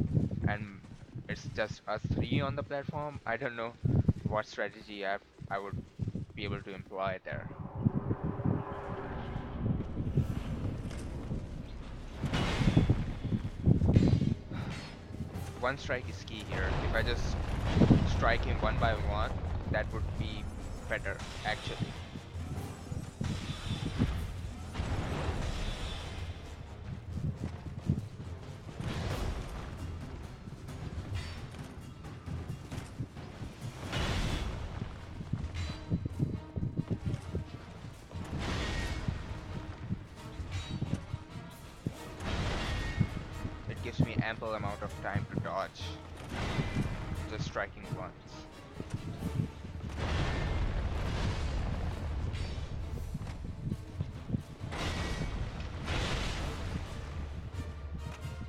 and it's just us three on the platform, I don't know what strategy I would be able to employ there. One strike is key here. If I just strike him one by one, that would be better actually. It gives me ample amount of time to dodge, just striking once.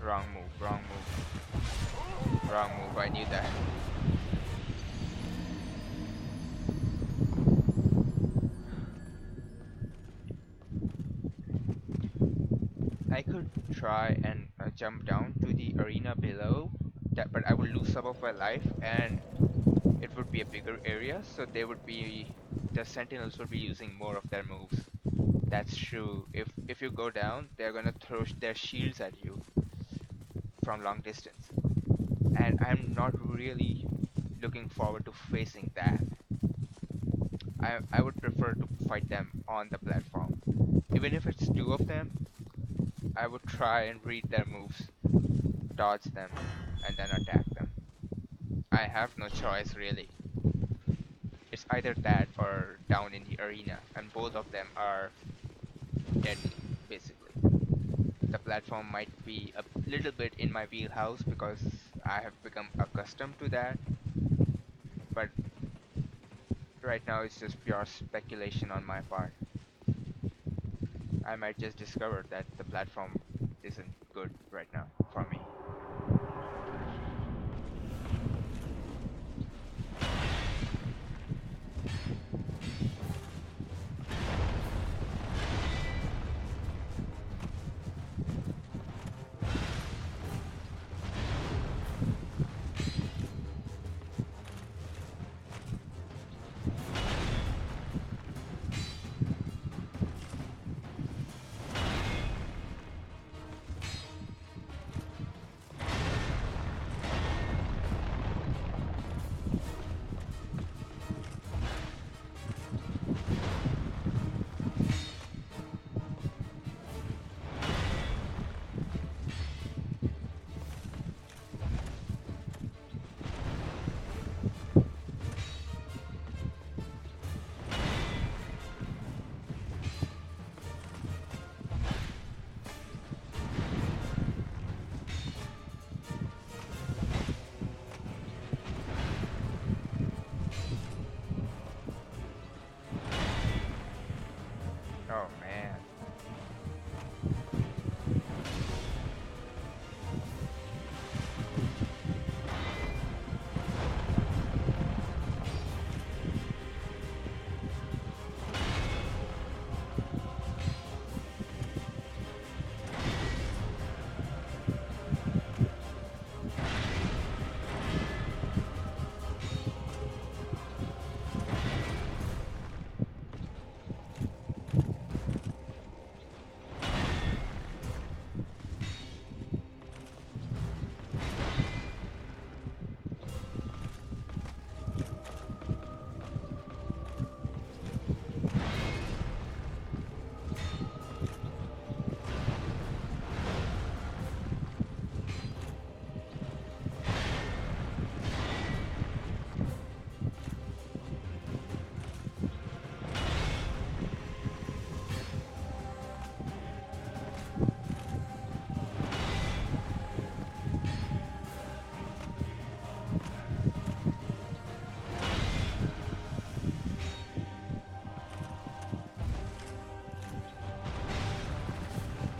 Wrong move, wrong move, wrong move, I knew that. I could try and jump down to the arena below, but I would lose some of my life and it would be a bigger area, so the sentinels would be using more of their moves. That's true. If you go down, they're gonna throw their shields at you from long distance, and I'm not really looking forward to facing that. I would prefer to fight them on the platform, even if it's two of them. I would try and read their moves, dodge them, and then attack them. I have no choice really. It's either that or down in the arena, and both of them are deadly, basically. The platform might be a little bit in my wheelhouse because I have become accustomed to that, but right now it's just pure speculation on my part. I might just discover that the platform isn't good right now for me. Oh man.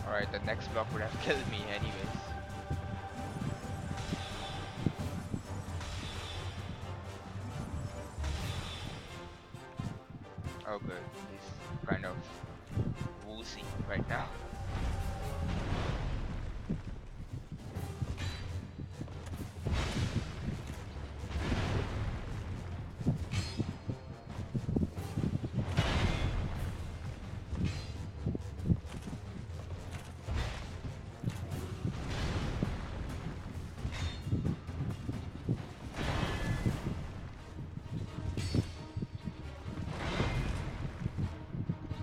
Alright, the next block would have killed me anyways. Oh good, he's kind of woozy right now.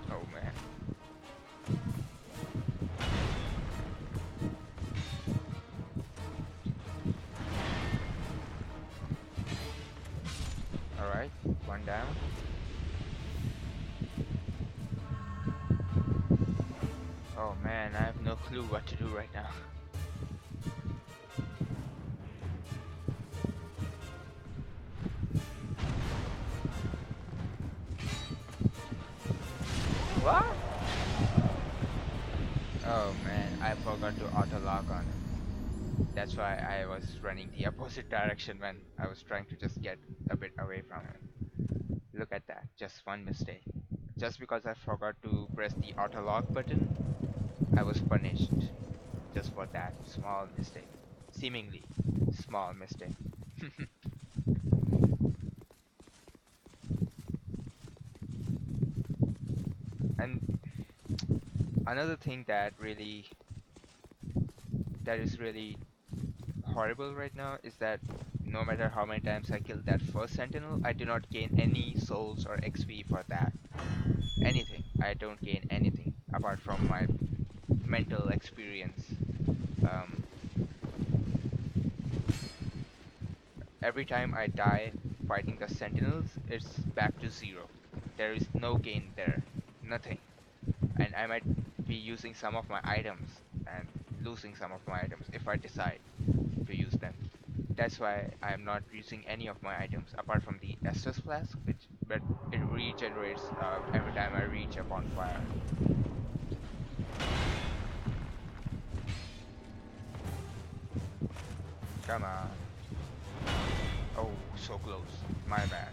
Oh man. Alright, one down. Oh man, I have no clue what to do right now. What? Oh man, I forgot to auto lock on him. That's why I was running the opposite direction when I was trying to just get a bit away from him. Look at that, just one mistake. Just because I forgot to press the auto lock button, I was punished just for that small mistake. Seemingly small mistake. And another thing that is really horrible right now is that no matter how many times I kill that first sentinel, I do not gain any souls or XP for that. Anything. I don't gain anything apart from my mental experience. Um, every time I die fighting the sentinels, it's back to zero. There is no gain there, nothing. And I might be using some of my items and losing some of my items if I decide to use them. That's why I'm not using any of my items apart from the Estus flask, which but it regenerates every time I reach a bonfire. Come on. Oh, so close. My bad.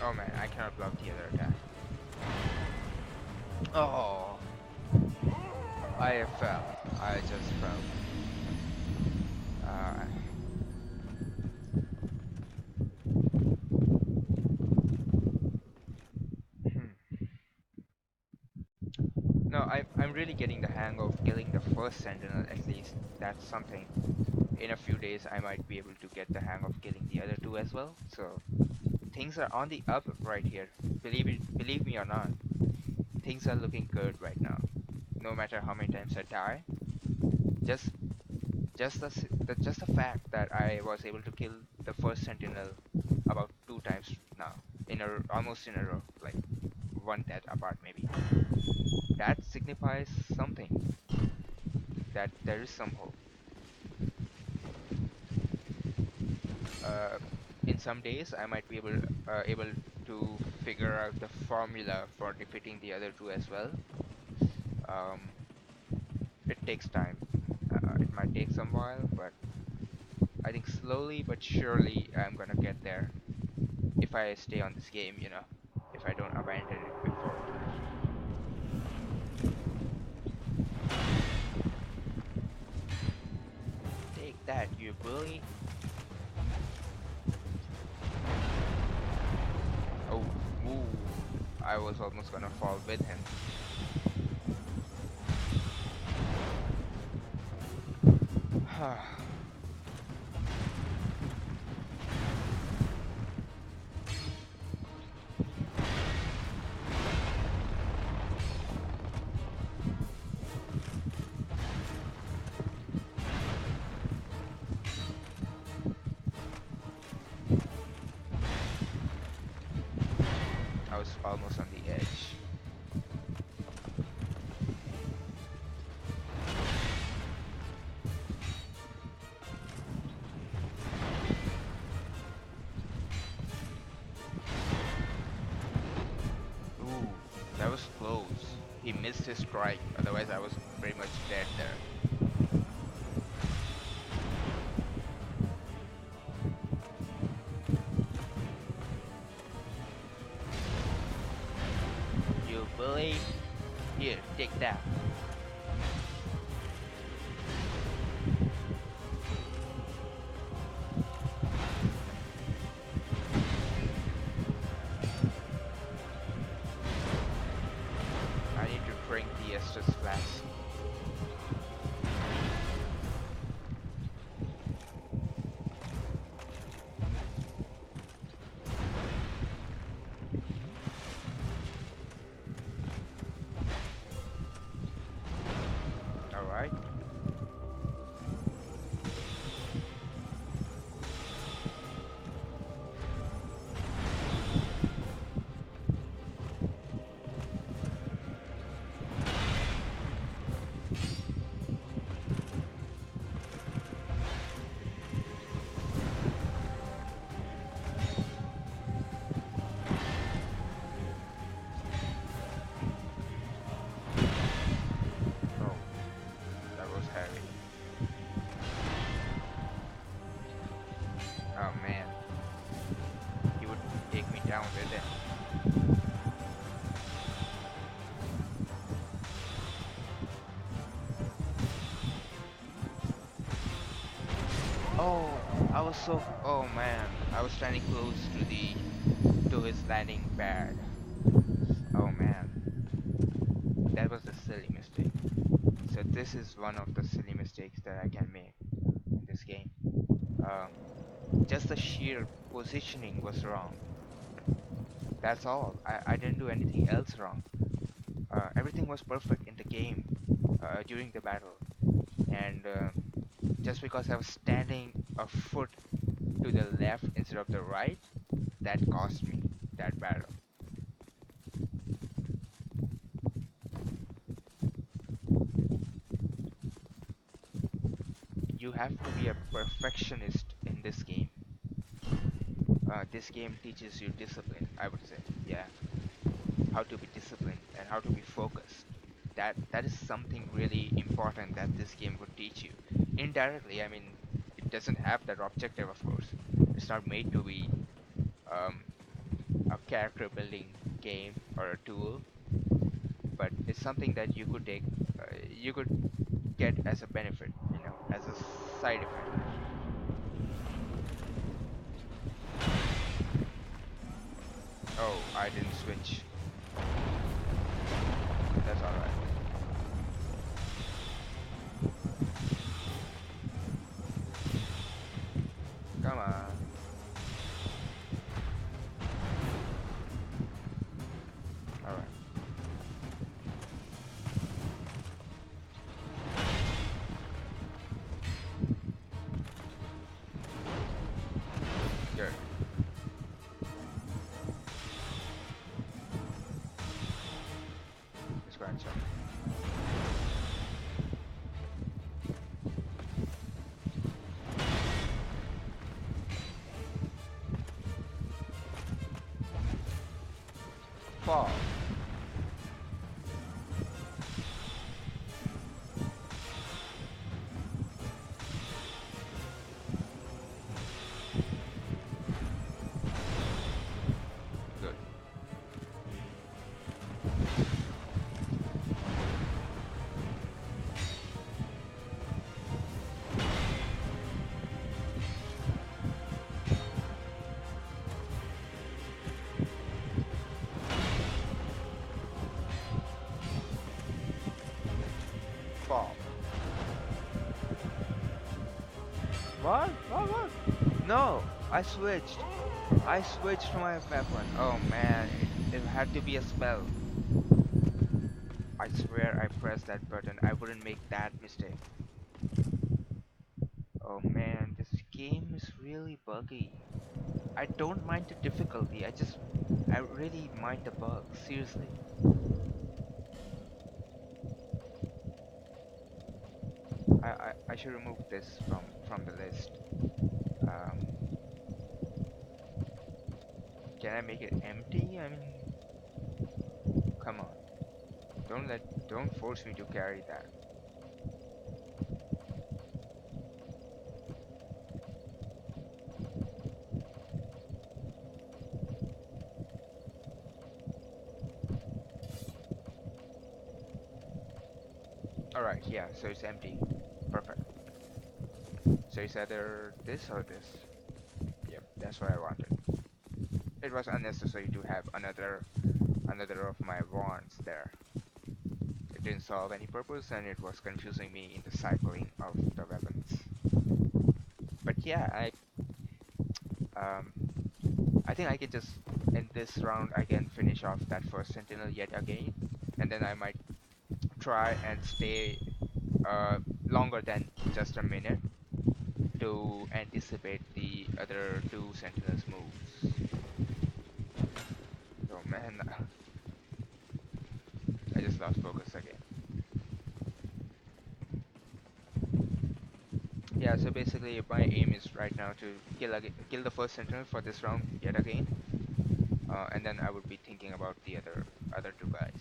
Oh man, I cannot block the other attack. Oh, I fell. I just fell. Uh, hmm. No, I'm really getting the hang of killing the first sentinel at least. That's something. In a few days, I might be able to get the hang of killing the other two as well. So things are on the up right here. Believe me or not, things are looking good right now. No matter how many times I die, just just the fact that I was able to kill the first sentinel about two times now almost in a row, like one death apart maybe. That signifies something that there is some hope. Uh, in some days, I might be able to figure out the formula for defeating the other two as well. Um, it takes time. It might take some while, but I think slowly but surely I'm gonna get there if I stay on this game, if I don't abandon it before. Take that, you bully! Oh, ooh, I was almost gonna fall with him. I was almost on the edge. Ooh, that was close. He missed his strike, otherwise I was pretty much dead there. You bully! Here, take that. I need to drink the Estus flask. Alright. heavy. Oh man, he would take me down with him. Oh, I was so. Oh man, I was standing close to his landing pad. Oh man, that was a silly mistake. So this is one of the silly mistakes that I can make in this game. Um, just the sheer positioning was wrong. That's all. I didn't do anything else wrong. Everything was perfect in the game during the battle, and just because I was standing a foot to the left instead of the right, that cost me that battle. You have to be a perfectionist in this game. This game teaches you discipline, I would say. Yeah, how to be disciplined and how to be focused. That is something really important that this game would teach you. Indirectly, I mean, it doesn't have that objective, of course. It's not made to be um, a character building game or a tool, but it's something that you could get as a benefit, as a side effect. Oh, I didn't switch. That's all right. Come on. All right. Good. Let's go and check. Fall. Good. Fall. What? What? No, I switched. I switched my weapon. Oh man, it had to be a spell. I swear I pressed that button. I wouldn't make that mistake. Oh man, this game is really buggy. I don't mind the difficulty. I really mind the bugs. Seriously. I should remove this from the list. Um, can I make it empty? I mean, come on. Don't force me to carry that. All right, yeah. So it's empty. Perfect. So it's either this or this. Yep, that's what I wanted. It was unnecessary to have another of my wands there. It didn't solve any purpose and it was confusing me in the cycling of the weapons. But yeah, um I think I can just in this round I can finish off that first sentinel yet again, and then I might try and stay longer than just a minute to anticipate the other two sentinels moves. Oh man, I just lost focus again. Yeah, so basically my aim is right now to kill the first sentinel for this round yet again, and then I would be thinking about the other two guys.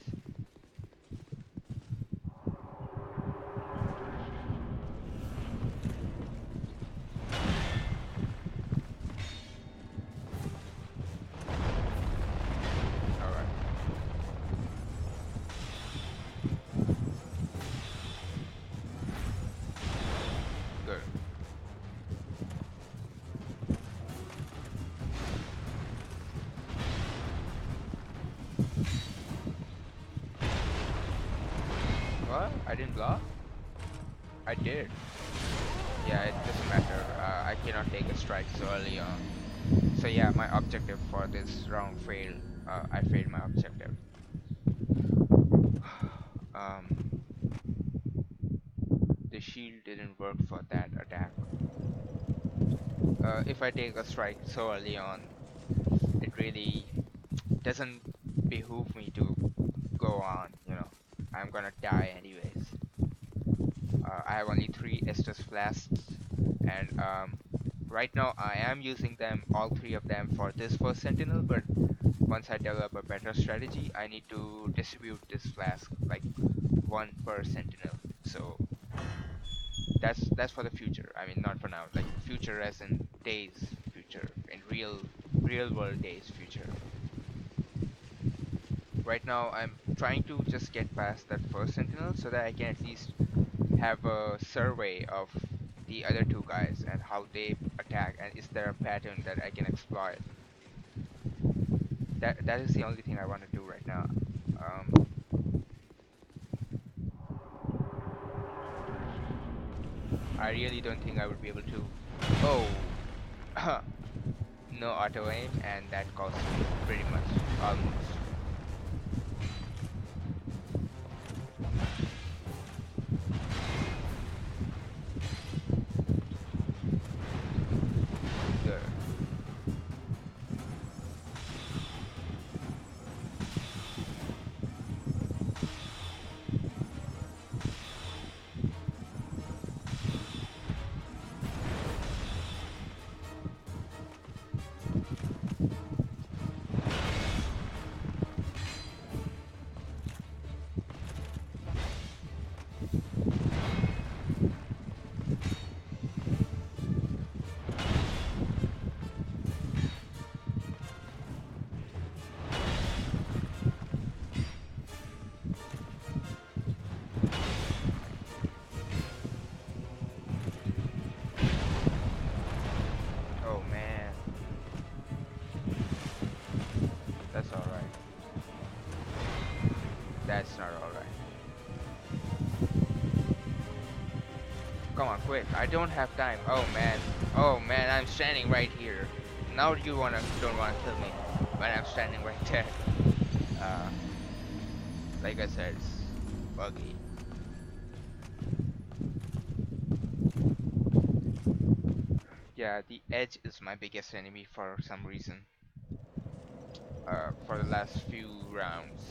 I didn't block? I did. Yeah, it doesn't matter. I cannot take a strike so early on. So yeah, my objective for this round failed. I failed my objective. Um, the shield didn't work for that attack. If I take a strike so early on, it really doesn't behoove me to go on, you know. I'm gonna die anyways. I have only three Estus flasks, and right now I am using them, all three of them, for this first Sentinel, but once I develop a better strategy, I need to distribute this flask like one per Sentinel. So that's for the future. I mean, not for now. Like future as in days future, in real world days future. Right now, I'm trying to just get past that first Sentinel so that I can at least have a survey of the other two guys and how they attack, and is there a pattern that I can exploit. That is the only thing I want to do right now. Um, I really don't think I would be able to. Oh, no auto aim, and that cost me pretty much almost. Good. Oh man, that's all right. That's not all right. Come on, quick! I don't have time. Oh man. Oh man, I'm standing right here. Now you don't wanna kill me when I'm standing right there. Uh, like I said, it's buggy. Yeah, the edge is my biggest enemy for some reason. For the last few rounds.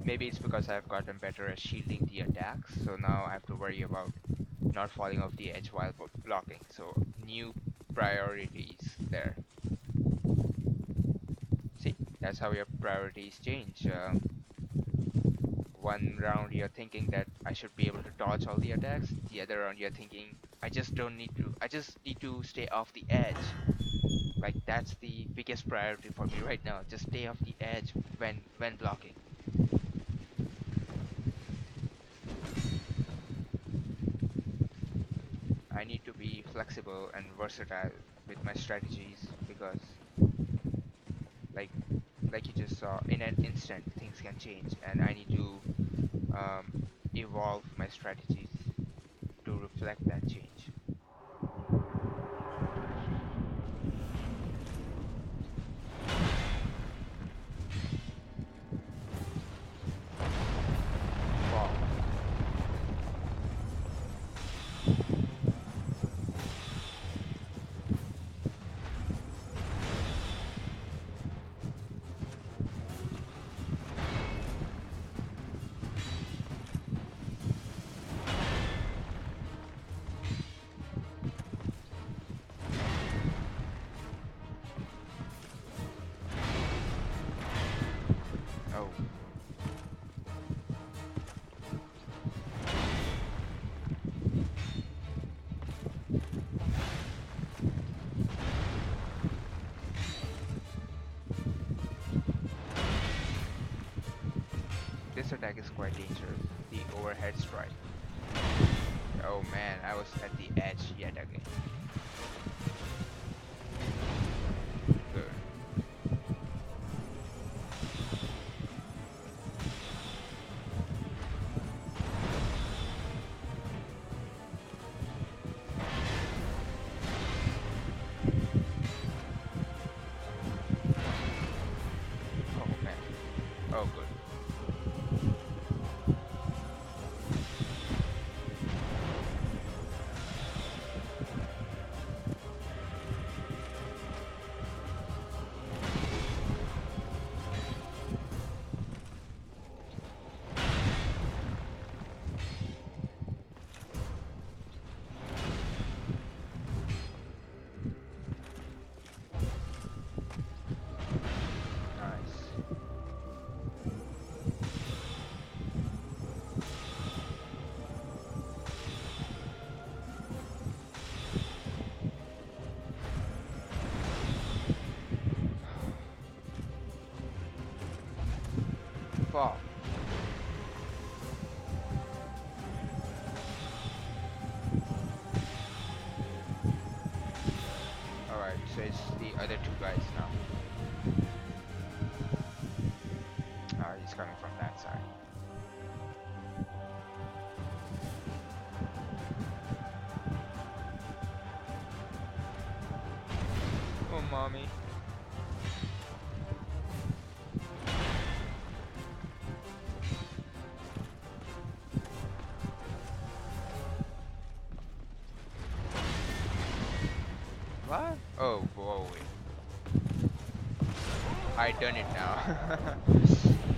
Maybe it's because I've gotten better at shielding the attacks, so now I have to worry about not falling off the edge while blocking. So new priorities there. See, that's how your priorities change. One round you're thinking that I should be able to dodge all the attacks. The other round you're thinking I just don't need to. I just need to stay off the edge. Like that's the biggest priority for me right now. Just stay off the edge when blocking. I need to be flexible and versatile with my strategies because like like you just saw, in an instant things can change, and I need to evolve my strategies to reflect that change. Fall. Oh, this attack is quite dangerous. The overhead strike. Oh man, I was at the edge yet again. Good. So it's the other two guys now. He's coming from that side. Oh, mommy. What? Oh, whoa, wait. I done it now.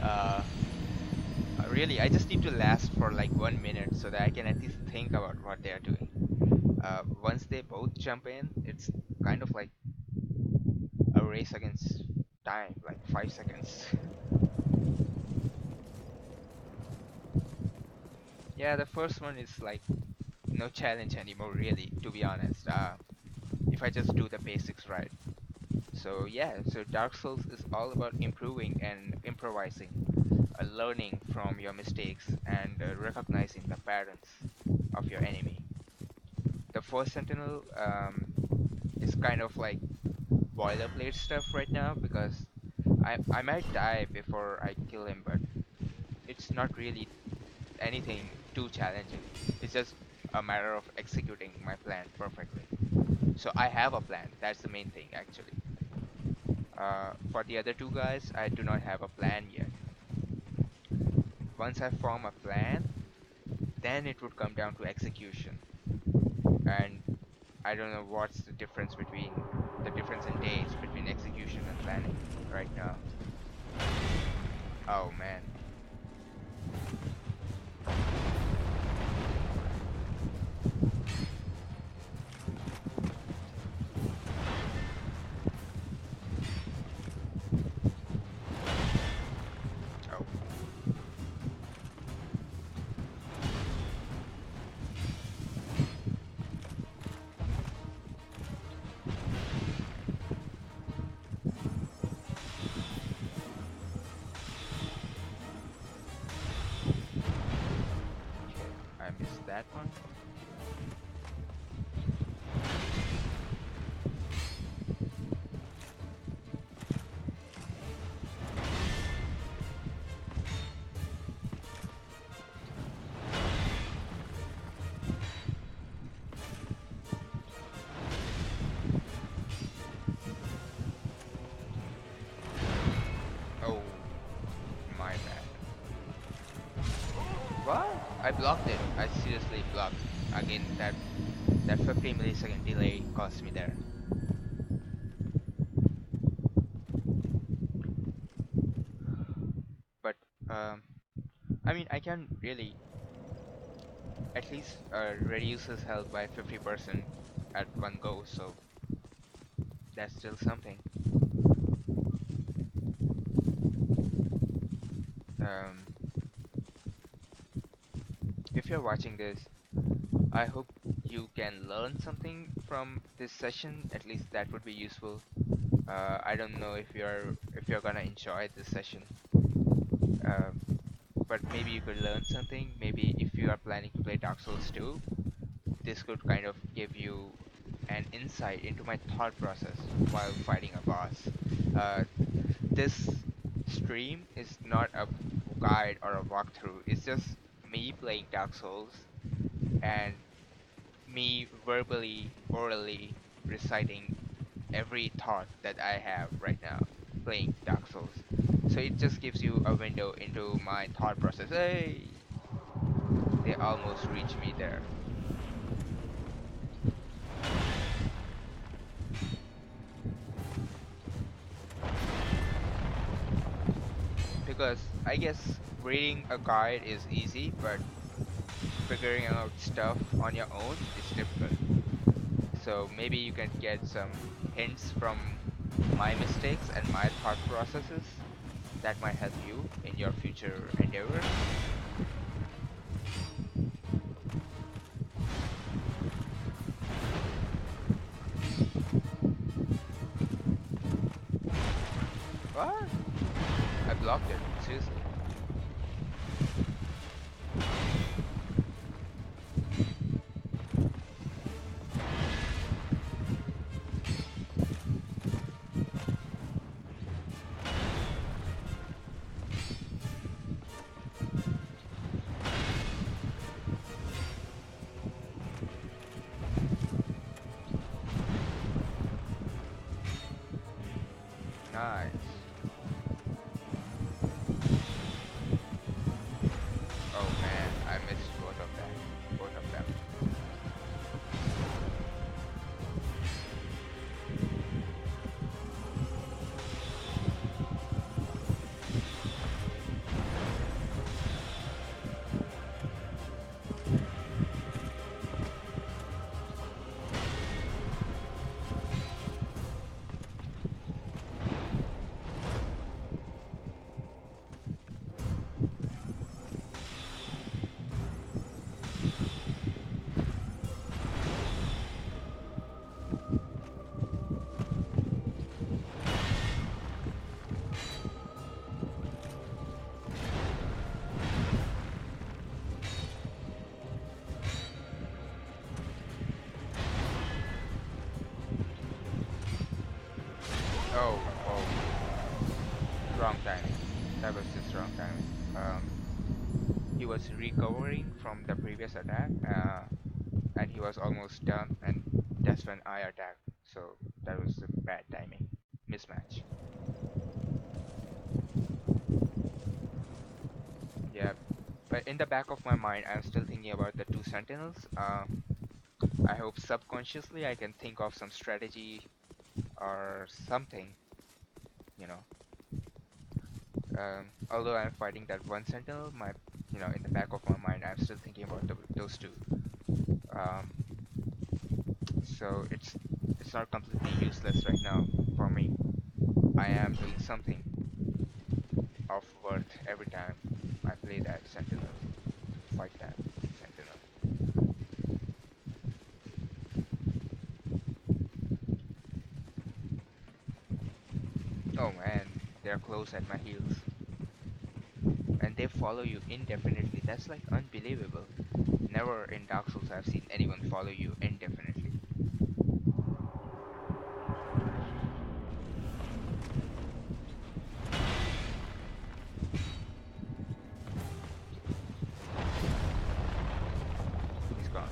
uh, really, I just need to last for like 1 minute so that I can at least think about what they are doing. Once they both jump in, it's kind of like a race against time, like 5 seconds. Yeah, the first one is like no challenge anymore, really, to be honest. If I just do the basics right. So yeah, so Dark Souls is all about improving and improvising, learning from your mistakes and recognizing the patterns of your enemy. The first Sentinel is kind of like boilerplate stuff right now because I might die before I kill him, but it's not really anything too challenging. It's just a matter of executing my plan perfectly. So I have a plan. That's the main thing, actually. For the other two guys, I do not have a plan yet. Once I form a plan, then it would come down to execution. And I don't know what's the difference in days between execution and planning right now. Oh man. Oh, okay. I missed that one. Oh, my bad. What? I blocked it. I seriously blocked. Again, that 15 millisecond delay cost me there. But I mean, I can really at least reduce his health by 50% at one go, so that's still something. Um, if you're watching this, I hope you can learn something from this session. At least that would be useful. I don't know if you're gonna enjoy this session, uh, but maybe you could learn something. Maybe if you are planning to play Dark Souls 2, this could kind of give you an insight into my thought process while fighting a boss. Uh, this stream is not a guide or a walkthrough. It's just me playing Dark Souls and me verbally, orally reciting every thought that I have right now playing Dark Souls. So it just gives you a window into my thought process. Hey, they almost reached me there. Because I guess reading a guide is easy, but figuring out stuff on your own is difficult. So maybe you can get some hints from my mistakes and my thought processes that might help you in your future endeavors. What? I blocked it. Seriously. Nice. Oh man, I missed both of that. Both of them. Oh, oh, wrong timing. That was just wrong timing. He was recovering from the previous attack, and he was almost done, and that's when I attacked. So that was a bad timing, mismatch. Yeah, but in the back of my mind, I'm still thinking about the two sentinels. I hope subconsciously I can think of some strategy or something, you know. Although I'm fighting that one sentinel, in the back of my mind, I'm still thinking about those two. Um, so it's not completely useless right now for me. I am doing something of worth every time I play that sentinel, fight that sentinel. Oh man, they're close at my heels, and they follow you indefinitely. That's like unbelievable. Never in Dark Souls I've seen anyone follow you indefinitely. He's gone.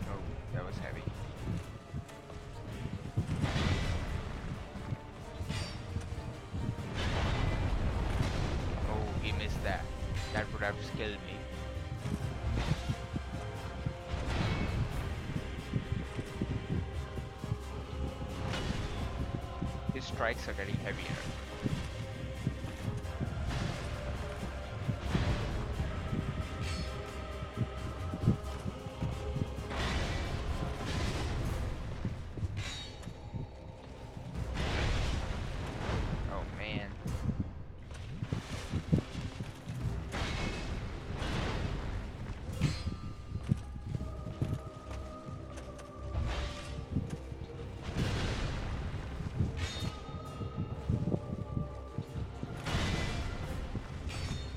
Oh, that was heavy. Oh, he missed that. That would have killed me. His strikes are getting heavier. Oh man.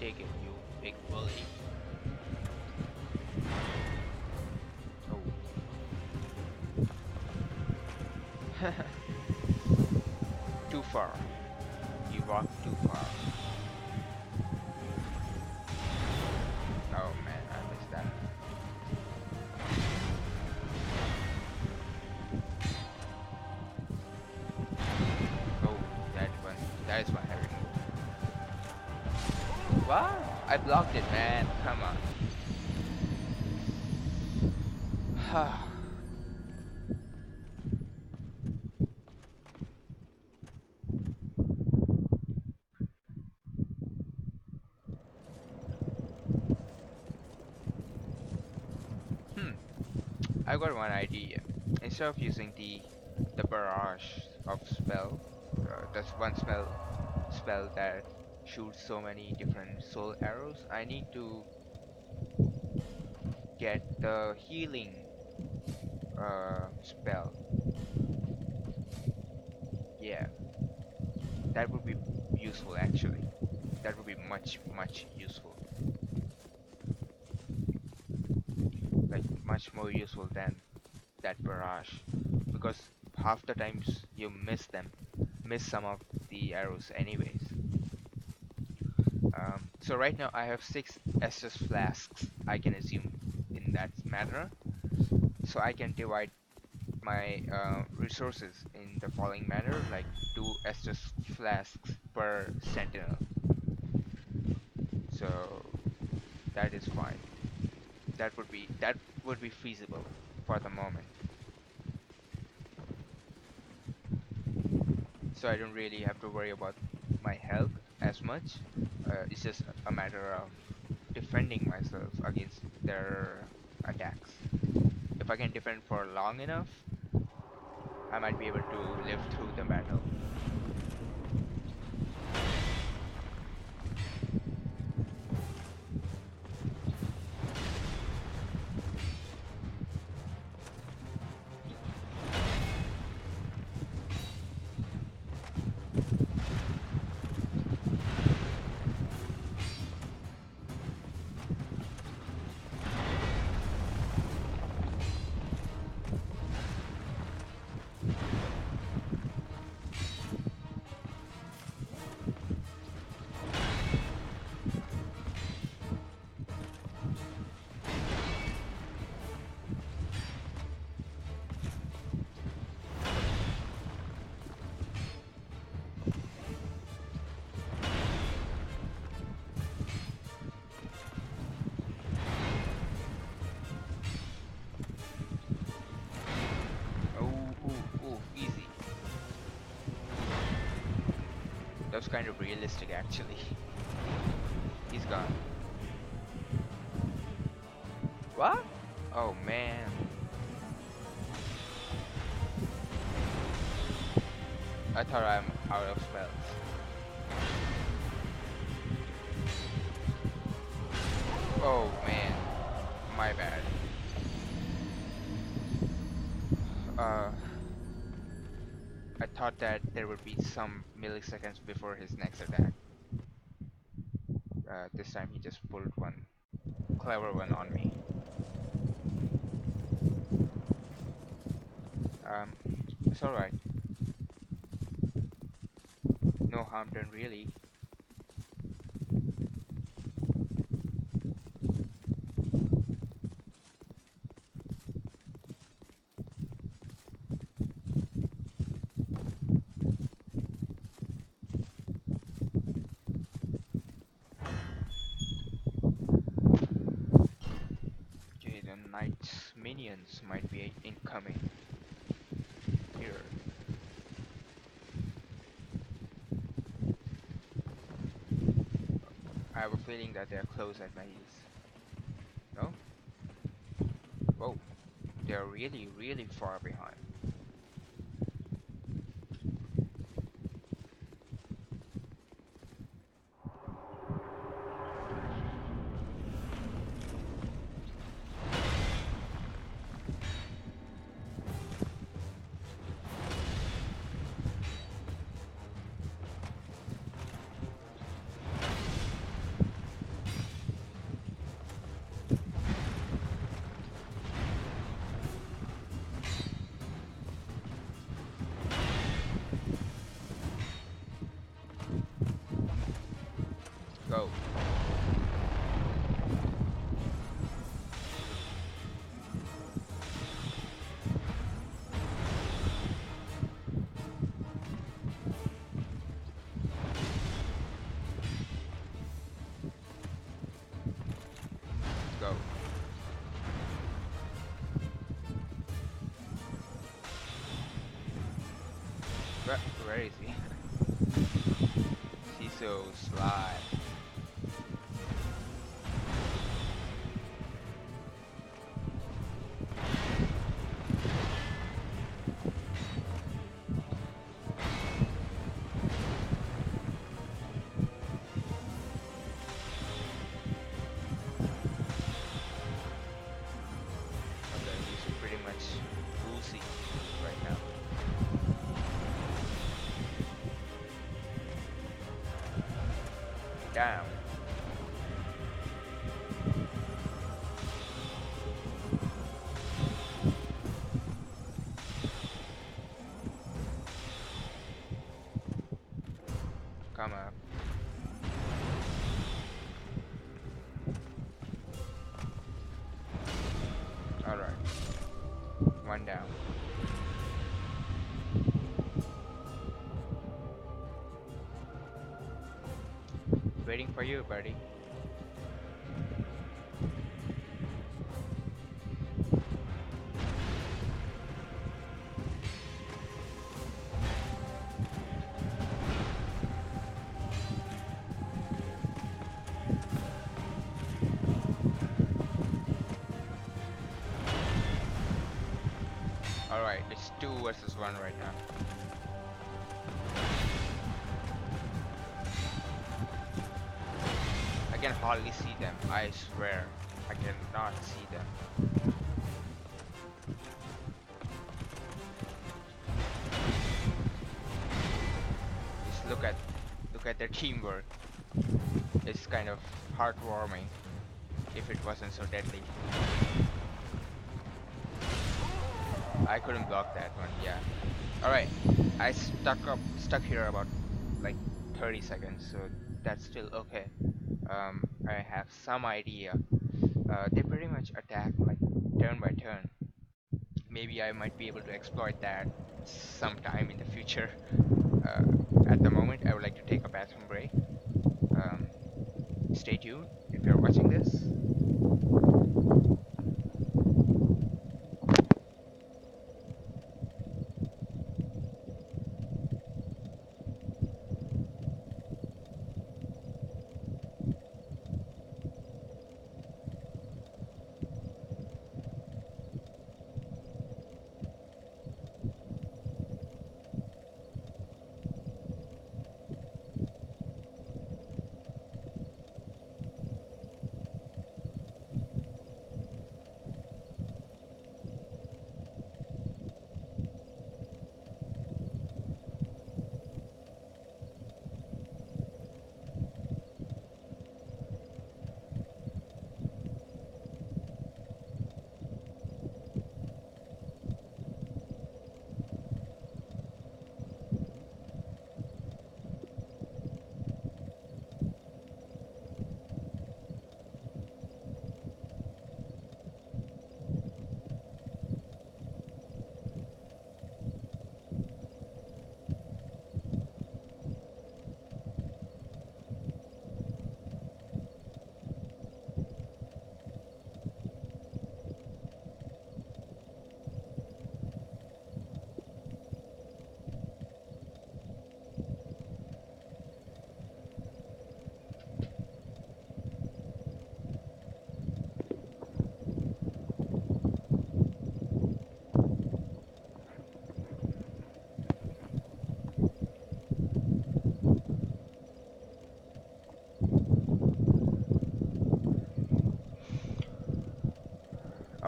Take it, you big bully. Oh. Too far. You walked too far. Oh man, I missed that. Oh, that one. That is one heavy move. What? I blocked it, man. Come on. I've got one idea. Instead of using the barrage of spell, that's one spell that shoots so many different soul arrows. I need to get the healing spell. Yeah, that would be useful actually. That would be much useful. Like much more useful than that barrage, because half the times you miss some of the arrows anyways. So right now I have six Estus flasks, I can assume, in that manner. So I can divide my resources in the following manner, like two Estus flasks per sentinel. So that is fine. That would be feasible for the moment. So I don't really have to worry about my health as much. It's just a matter of defending myself against their attacks. If I can defend for long enough, I might be able to live through the battle. Oh, easy. That was kind of realistic actually. He's gone. What? Oh man. I thought I'm out of spells. Oh man. My bad. Uh, I thought that there would be some milliseconds before his next attack. This time he just pulled one clever one on me. Um, it's alright. No harm done really. Okay, the knight's minions might be incoming here. I have a feeling that they're close at my heels. No? Whoa, they're really far behind. Go, go. Where is he? He's so sly. down. Come up. Alright. One down. Waiting for you, buddy. Alright, it's 2 versus 1 right now. I can hardly see them, I swear. I cannot see them. Just look at their teamwork. It's kind of heartwarming if it wasn't so deadly. I couldn't block that one, yeah. Alright, I stuck here about like 30 seconds, so that's still okay. I have some idea. They pretty much attack like turn by turn. Maybe I might be able to exploit that sometime in the future. Uh, at the moment, I would like to take a bathroom break. Um, Stay tuned if you're watching this.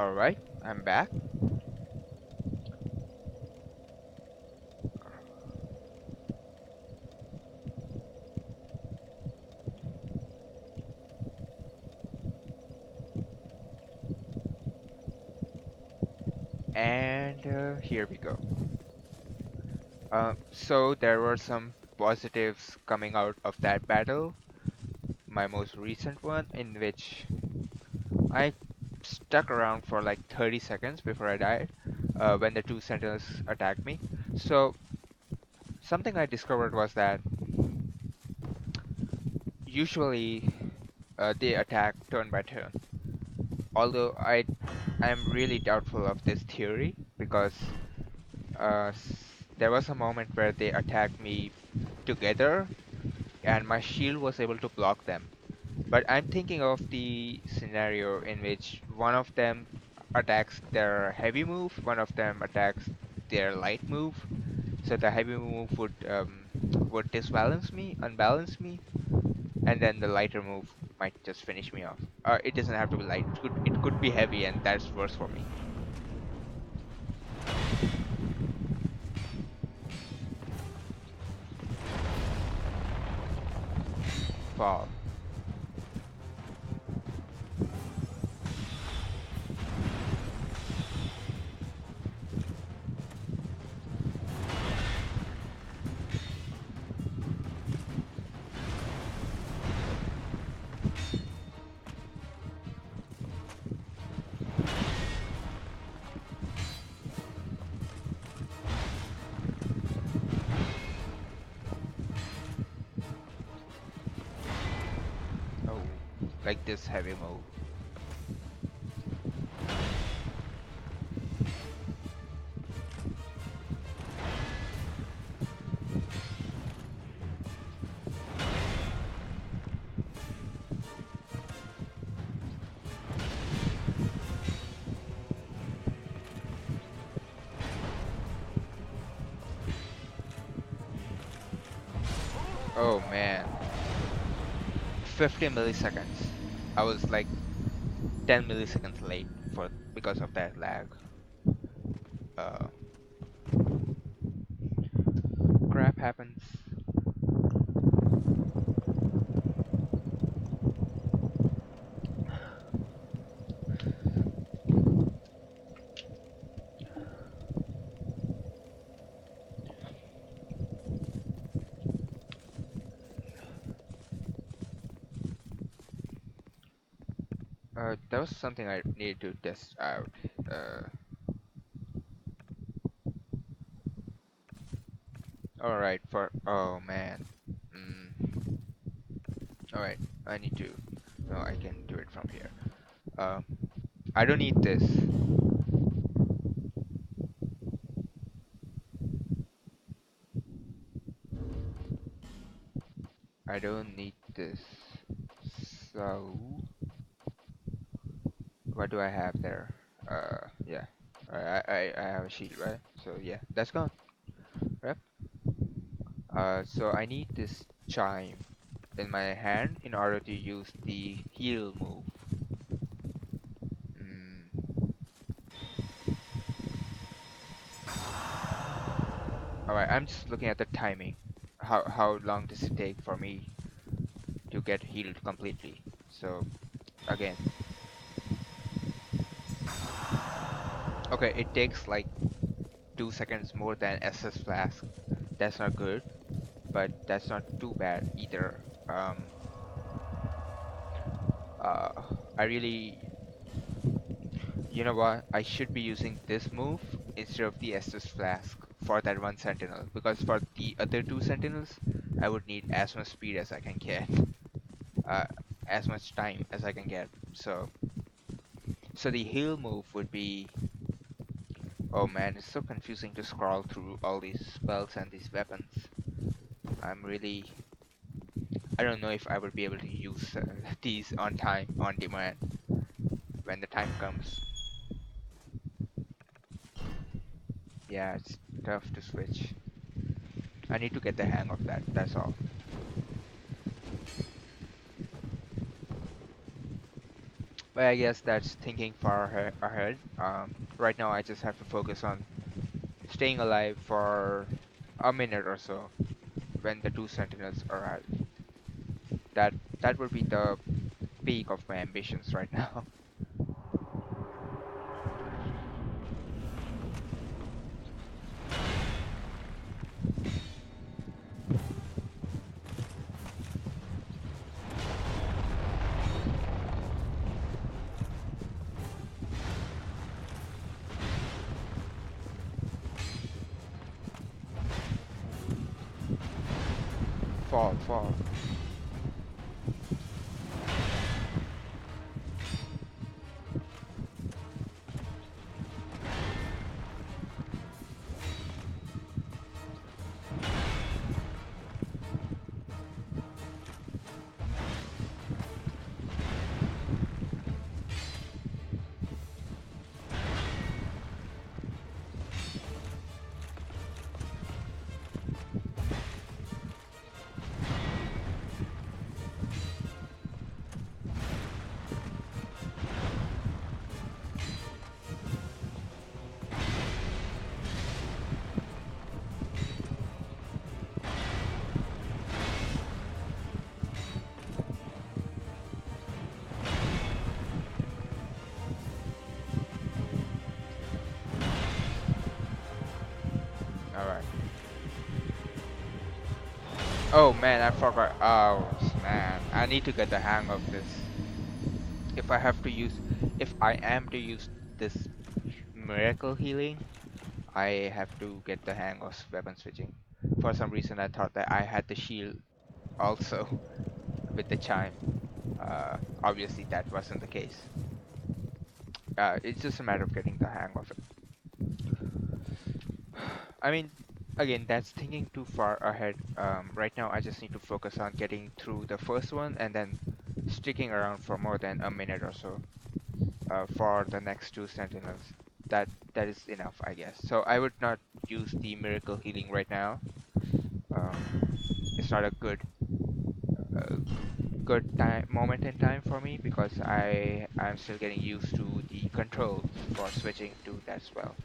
Alright, I'm back. And here we go. So there were some positives coming out of that battle. My most recent one, in which I stuck around for like 30 seconds before I died, when the two sentinels attacked me. So something I discovered was that usually they attack turn by turn. Although I am really doubtful of this theory because there was a moment where they attacked me together and my shield was able to block them. But I'm thinking of the scenario in which one of them attacks their heavy move, one of them attacks their light move. So the heavy move would disbalance me, unbalance me, and then the lighter move might just finish me off. It doesn't have to be light. It could be heavy, and that's worse for me. Fall. like this heavy move. Oh man, 50 milliseconds. I was like 10 milliseconds late for because of that lag. Uh, Crap happens. That was something I needed to test out. Uh, all right. For oh man. Mm, all right. I need to. No, I can do it from here. Uh, I don't need this. I don't need this. So what do I have there? Yeah. I have a shield, right? So yeah, that's gone. Right? So I need this chime in my hand in order to use the heal move. Mm. All right, I'm just looking at the timing. How long does it take for me to get healed completely? So again, okay, it takes like 2 seconds more than SS flask. That's not good, but that's not too bad either. Um, uh, I really, you know what? I should be using this move instead of the Estus Flask for that one Sentinel, because for the other two Sentinels, I would need as much speed as I can get, uh, as much time as I can get. So the heal move would be. Oh man, it's so confusing to scroll through all these spells and these weapons. I'm really. I don't know if I would be able to use these on time, on demand, when the time comes. Yeah, it's tough to switch. I need to get the hang of that, that's all. But I guess that's thinking far ahead. Right now, I just have to focus on staying alive for a minute or so when the two sentinels arrive. That that would be the peak of my ambitions right now. Fall, fall. All right. Oh man, I forgot. Oh man, I need to get the hang of this. If I have to use, if I am to use this miracle healing, I have to get the hang of weapon switching. For some reason, I thought that I had the shield also with the chime. Obviously, that wasn't the case. It's just a matter of getting the hang of it. I mean, again, that's thinking too far ahead. Right now, I just need to focus on getting through the first one and then sticking around for more than a minute or so for the next two sentinels. That is enough, I guess. So I would not use the miracle healing right now. It's not a uh, good time moment in time for me because I'm still getting used to the controls for switching to that spell.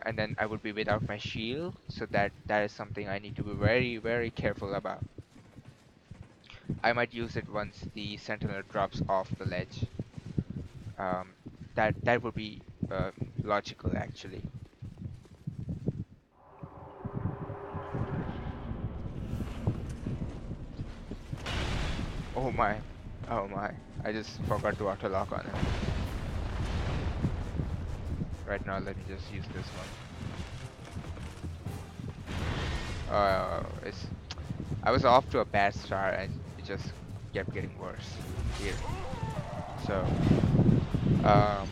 And then I would be without my shield, so that is something I need to be very careful about. I might use it once the sentinel drops off the ledge. Um, that would be uh, logical actually. Oh my, oh my! I just forgot to auto lock on him. Right now, let me just use this one. It's I was off to a bad start and it just kept getting worse here. So, um,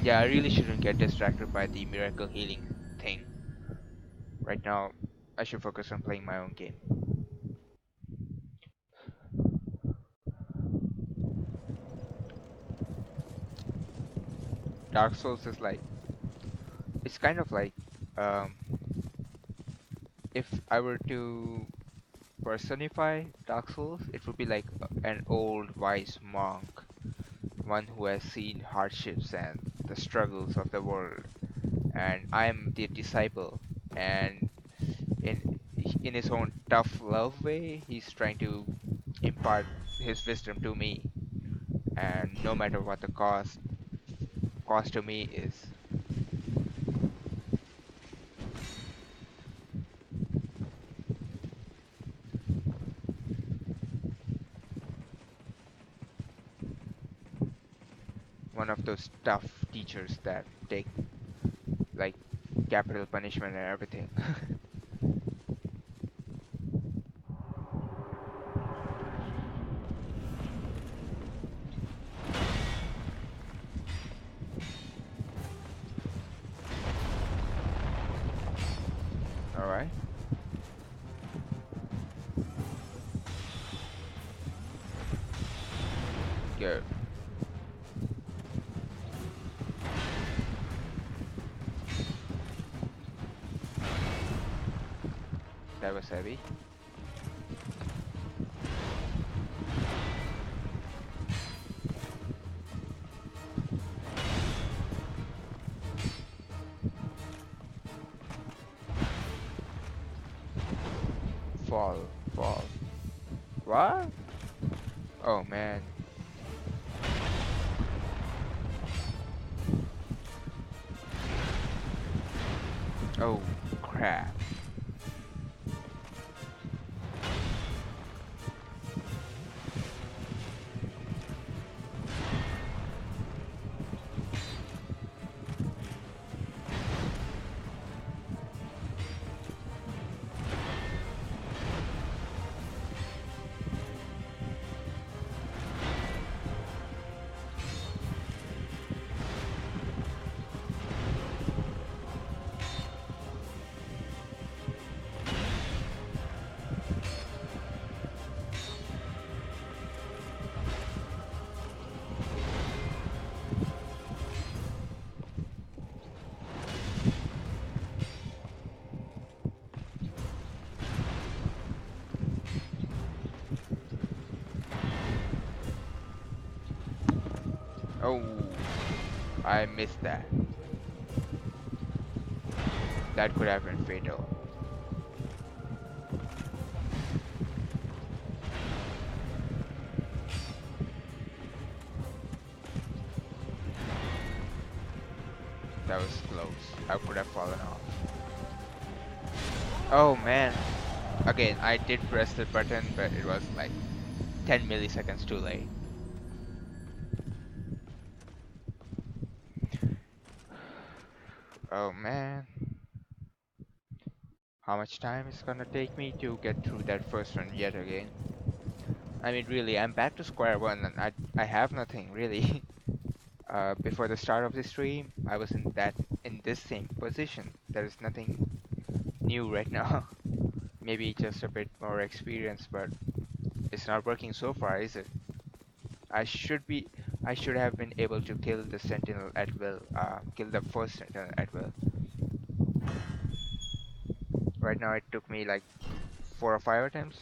yeah, I really shouldn't get distracted by the miracle healing thing. Right now, I should focus on playing my own game. Dark Souls is like, it's kind of like, um, if I were to personify Dark Souls, it would be like an old wise monk, one who has seen hardships and the struggles of the world, and I am the disciple, and in in his own tough love way, he's trying to impart his wisdom to me, and no matter what the cost to me is. One of those tough teachers that take like capital punishment and everything. All right, good. That was heavy. Fall, fall. What? Oh man. Oh crap. Oh, I missed that. That could have been fatal. That was close. I could have fallen off. Oh man. Again, I did press the button, but it was like 10 milliseconds too late. Oh man. How much time is gonna take me to get through that first one yet again? I mean, really, I'm back to square one, and I have nothing really. Before the start of the stream, I was in this same position. There is nothing new right now. Maybe just a bit more experience, but it's not working so far, is it? I should be I should have been able to kill the sentinel at will. Kill the first sentinel at will. Right now, it took me like 4 or 5 attempts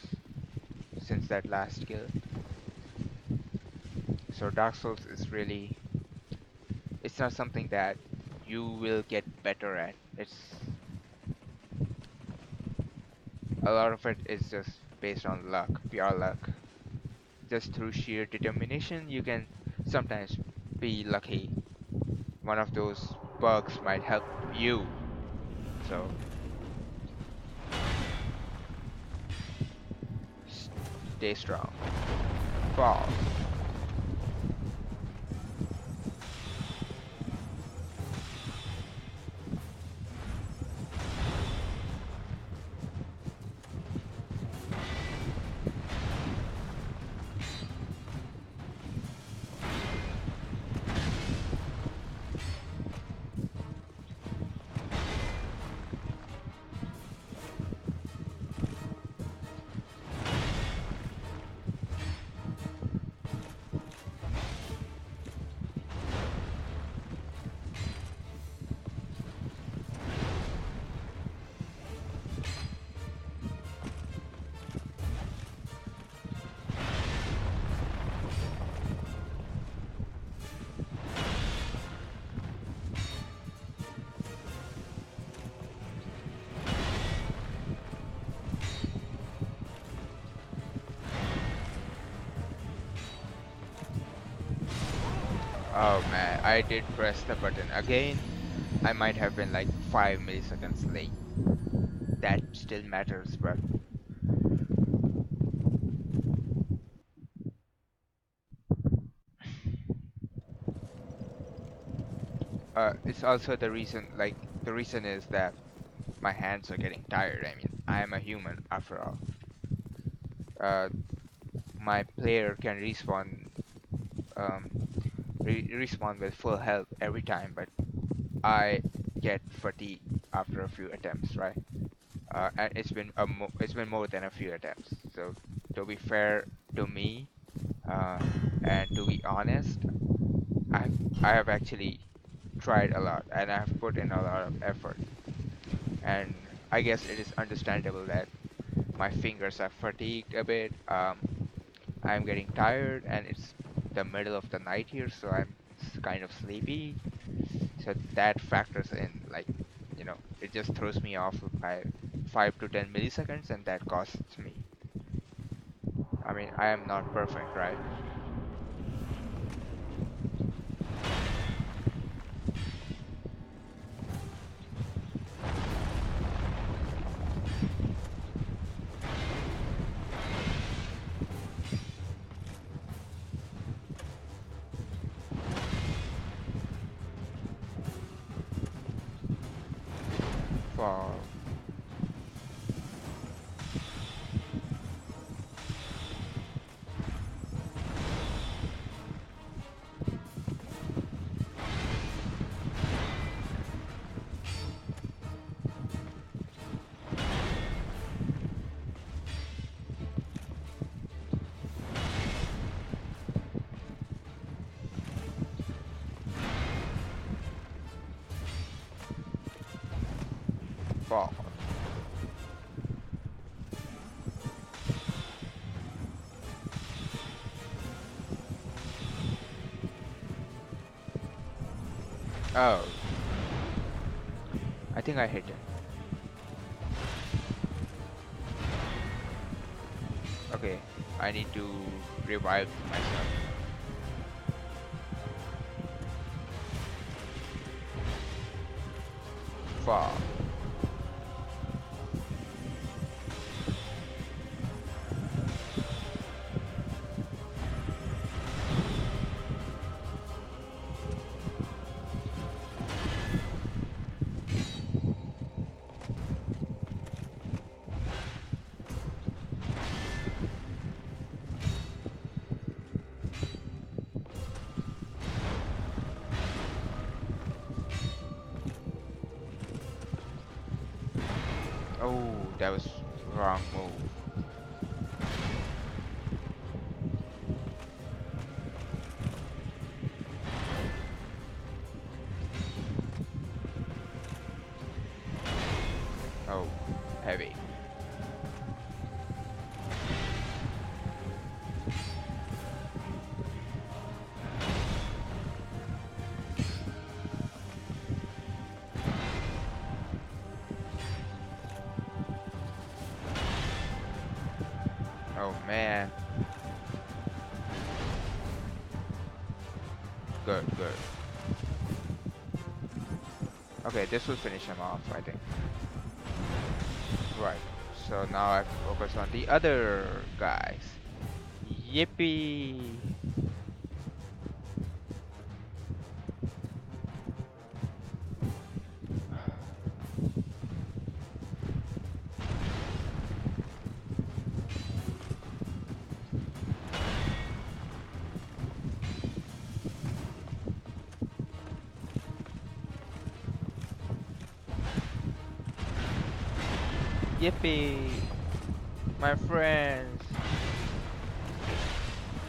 since that last kill. So Dark Souls is really, it's not something that you will get better at. It's a lot of it is just based on luck, pure luck. Just through sheer determination, you can sometimes be lucky. One of those bugs might help you. So stay strong. Fall. Oh man, I did press the button again. I might have been like 5 milliseconds late. That still matters, but it's also the reason, like, the reason is that my hands are getting tired. I mean, I am a human after all. Uh, my player can um, respawn with full health every time, but I get fatigued after a few attempts, right? And it's been more than a few attempts. So to be fair to me, uh, and to be honest, I I have actually tried a lot and I have put in a lot of effort. And I guess it is understandable that my fingers are fatigued a bit. I'm getting tired, and it's the middle of the night here, so I'm kind of sleepy. So that factors in, like, it just throws me off by 5 to 10 milliseconds, and that costs me. I mean, I am not perfect, right? For for Oh, I think I hit it. Okay, I need to revive myself. For that was wrong move. Oh, heavy. Oh man. Good, good. Okay, this will finish him off, I think. Right. So now I have to focus on the other guys. Yippee! Yippee! My friends!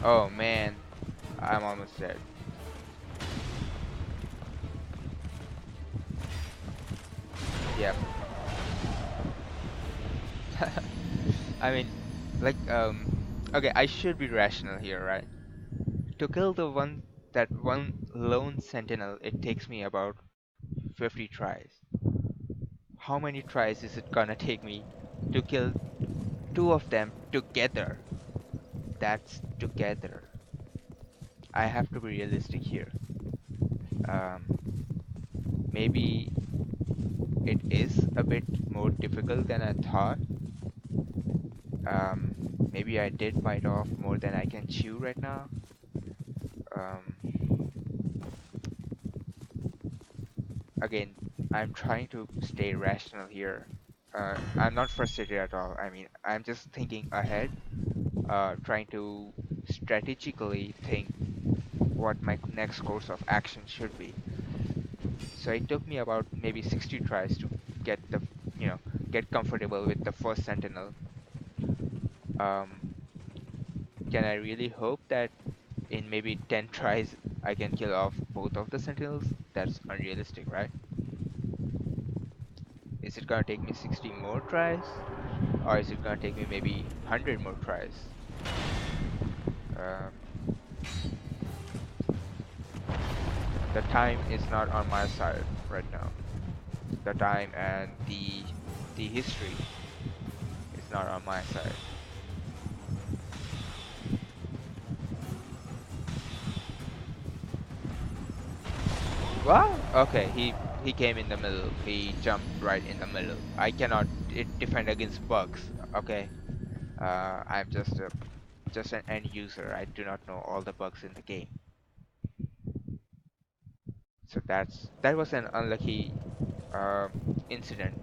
Oh man, I'm almost dead. Yep. I mean, like, okay, I should be rational here, right? To kill that one lone sentinel, it takes me about 50 tries. How many tries is it gonna take me to kill two of them together? That's together. I have to be realistic here. Um, Maybe it is a bit more difficult than I thought. Um, Maybe I did bite off more than I can chew right now. Um, Again, I'm trying to stay rational here. I'm not frustrated at all. I mean, I'm just thinking ahead, trying to strategically think what my next course of action should be. So it took me about maybe 60 tries to get you know, get comfortable with the first sentinel. Um, can I really hope that in maybe 10 tries I can kill off both of the sentinels? That's unrealistic, right? Is it gonna take me 60 more tries? Or is it gonna take me maybe 100 more tries? Um, the time is not on my side right now. The time and the history is not on my side. What? Okay, he came in the middle. He jumped right in the middle. I cannot defend against bugs. Okay, I'm just an end user. I do not know all the bugs in the game. So that was an unlucky uh, incident.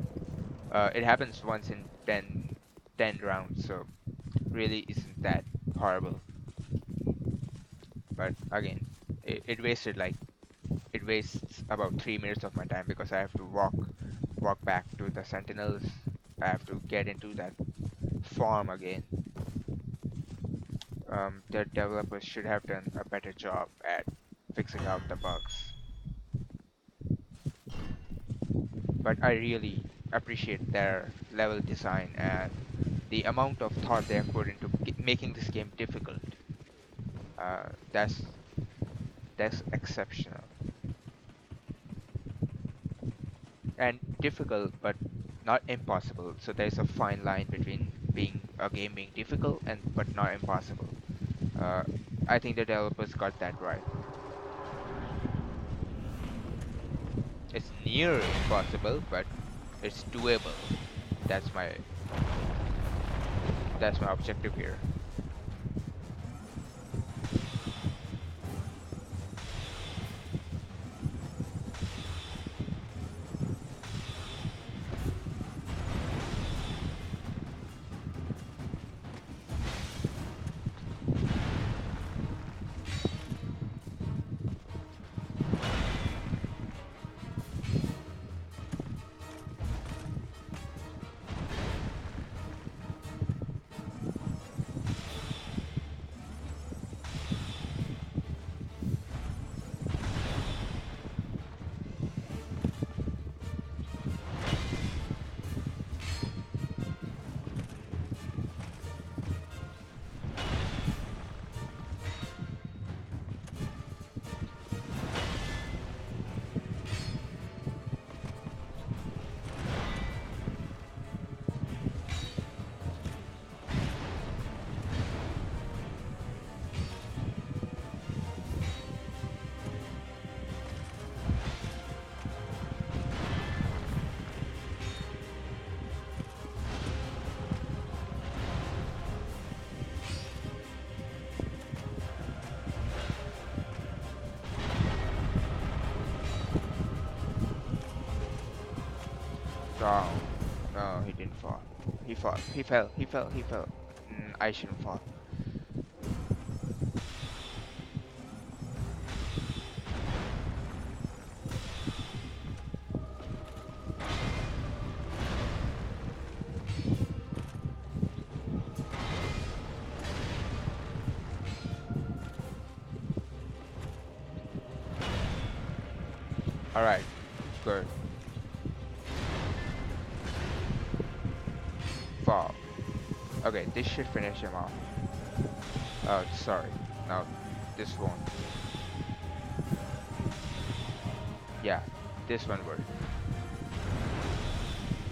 It happens once in 10 rounds, so really isn't that horrible. But again, it wasted like it wastes about 3 minutes of my time because I have to walk back to the sentinels. I have to get into that farm again. The developers should have done a better job at fixing out the bugs. But I really appreciate their level design and the amount of thought they have put into making this game difficult. Uh, that's that's exceptional and difficult, but not impossible. So there's a fine line between being a game being difficult and but not impossible. Uh, I think the developers got that right. It's near impossible, but it's doable. That's my that's my objective here. Oh, no, he didn't fall. He fell. He fell. He fell. He fell. I shouldn't fall. All right, good. Fall. Okay, this should finish him off. Oh, sorry. No, this won't. Yeah, this one worked.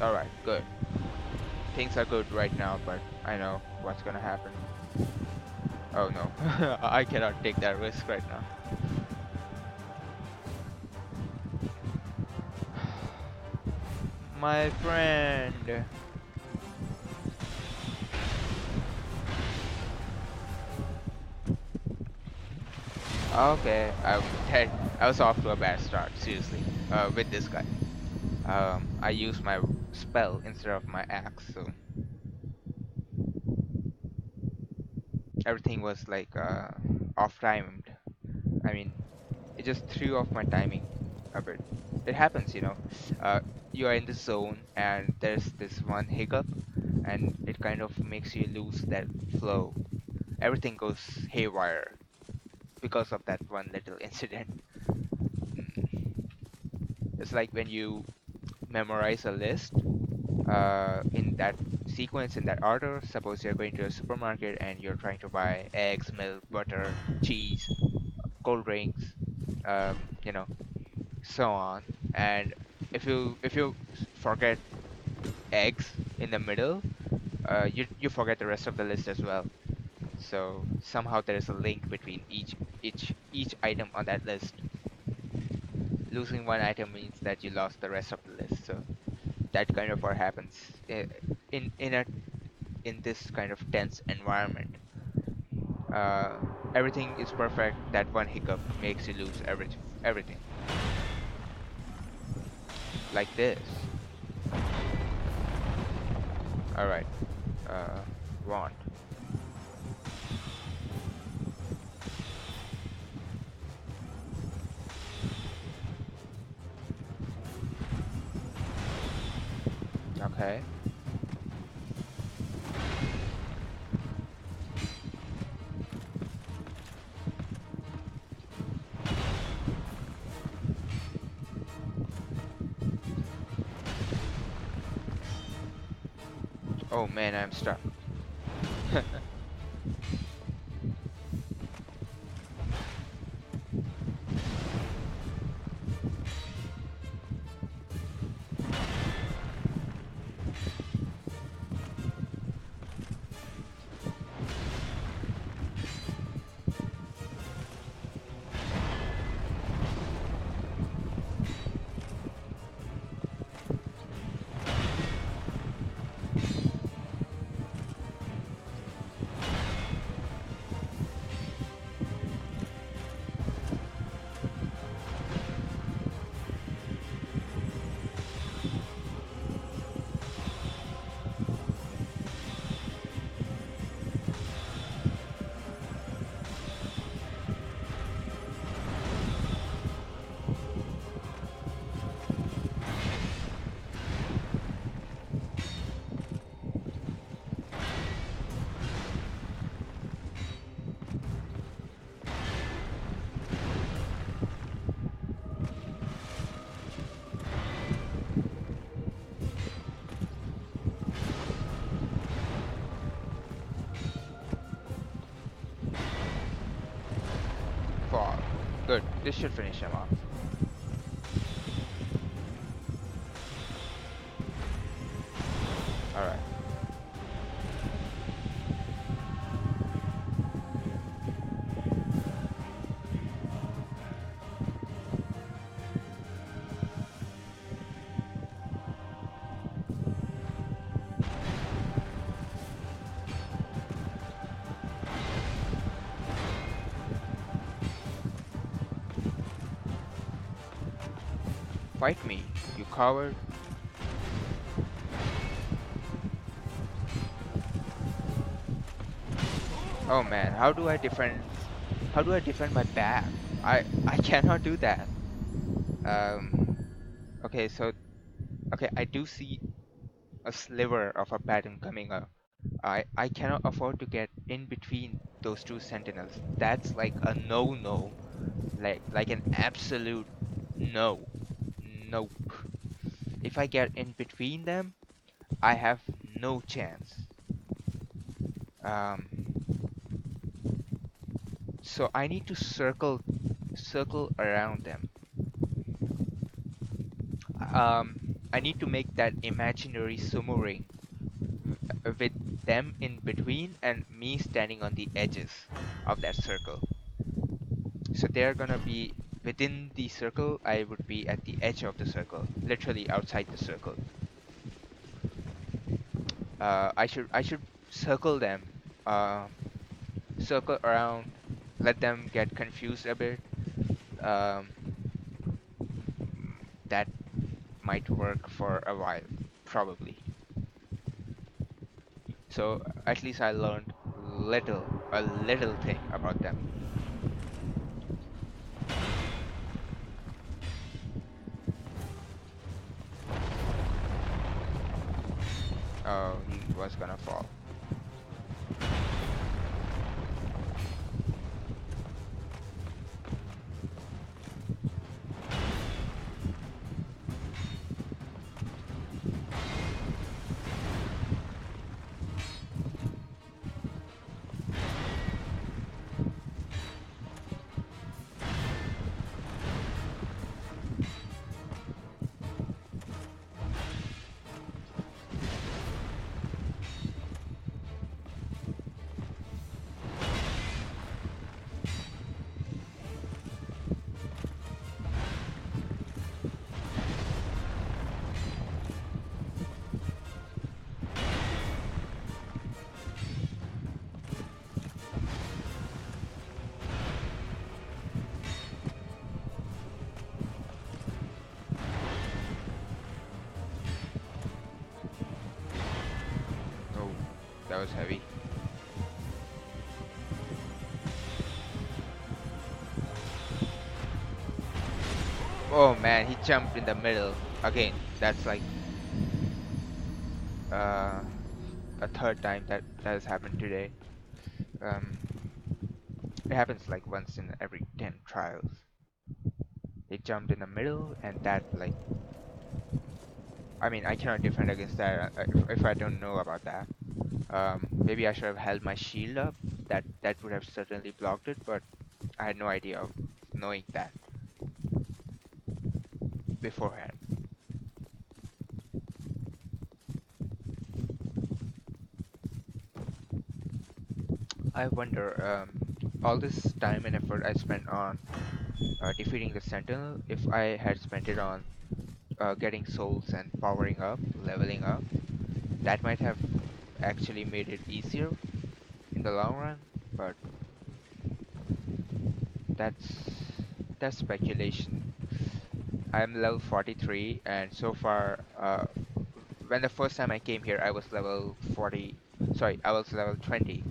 All right, good. Things are good right now, but I know what's gonna happen. Oh no, I cannot take that risk right now. My friend. Okay, I was off to a bad start, seriously, with this guy. I used my spell instead of my axe, so everything was like off timed. I mean, it just threw off my timing a bit. It happens, you know. Uh, you are in the zone and there's this one hiccup, and it kind of makes you lose that flow. Everything goes haywire because of that one little incident. Mm. It's like when you memorize a list in that sequence, in that order. Suppose you're going to a supermarket and you're trying to buy eggs, milk, butter, cheese, cold drinks, you know, so on. And if you forget eggs in the middle, you forget the rest of the list as well. So somehow there is a link between each item on that list. Losing one item means that you lost the rest of the list. So that kind of what happens in this kind of tense environment. Uh, Everything is perfect. That one hiccup makes you lose everything. Like this. All right. Uh, Wand. Okay. Oh man, I'm stuck. Fall. Good. This should finish him off. All right. Fight me, you coward. Oh man, how do I defend my back? I cannot do that. Um okay, so okay, I do see a sliver of a pattern coming up. I cannot afford to get in between those two sentinels. That's like a no-no, like an absolute no. Nope. If I get in between them, I have no chance. Um, so I need to circle around them. I need to make that imaginary sumo ring with them in between and me standing on the edges of that circle. So they're gonna be within the circle. I would be at the edge of the circle, literally outside the circle. I should circle them, uh, circle around, let them get confused a bit. Um, that might work for a while, probably. So at least I learned a little thing about them. Oh, he was gonna fall. Oh, that was heavy. Oh man, he jumped in the middle. Again, that's like uh, a third time that has happened today. Um, it happens like once in every 10 trials. He jumped in the middle, and that like, I mean, I cannot defend against that if I don't know about that. Maybe I should have held my shield up. That would have certainly blocked it, but I had no idea of knowing that beforehand. I wonder, all this time and effort I spent on defeating the Sentinel, if I had spent it on getting souls and powering up, leveling up, that might have actually made it easier in the long run. But that's that's speculation. I'm level 43, and so far, when the first time I came here, I was level 40. Sorry, I was level 20.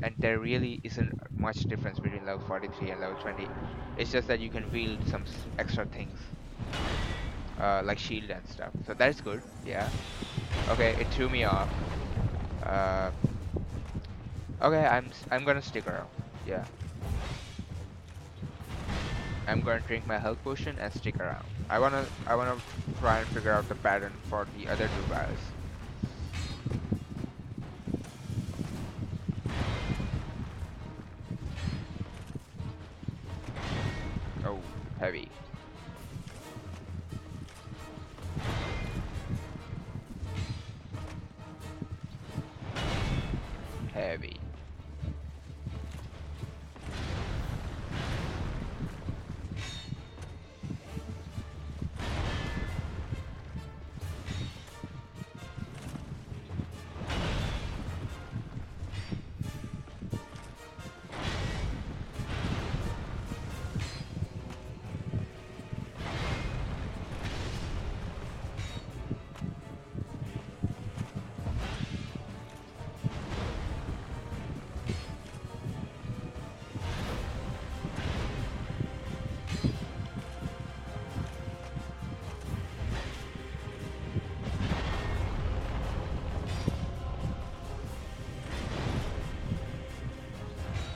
And there really isn't much difference between level 43 and level 20. It's just that you can wield some extra things, like shield and stuff. So that's good. Yeah. Okay, it threw me off. Uh, okay, I'm gonna stick around. Yeah, I'm gonna drink my health potion and stick around. I wanna try and figure out the pattern for the other two guys. Oh, heavy, heavy.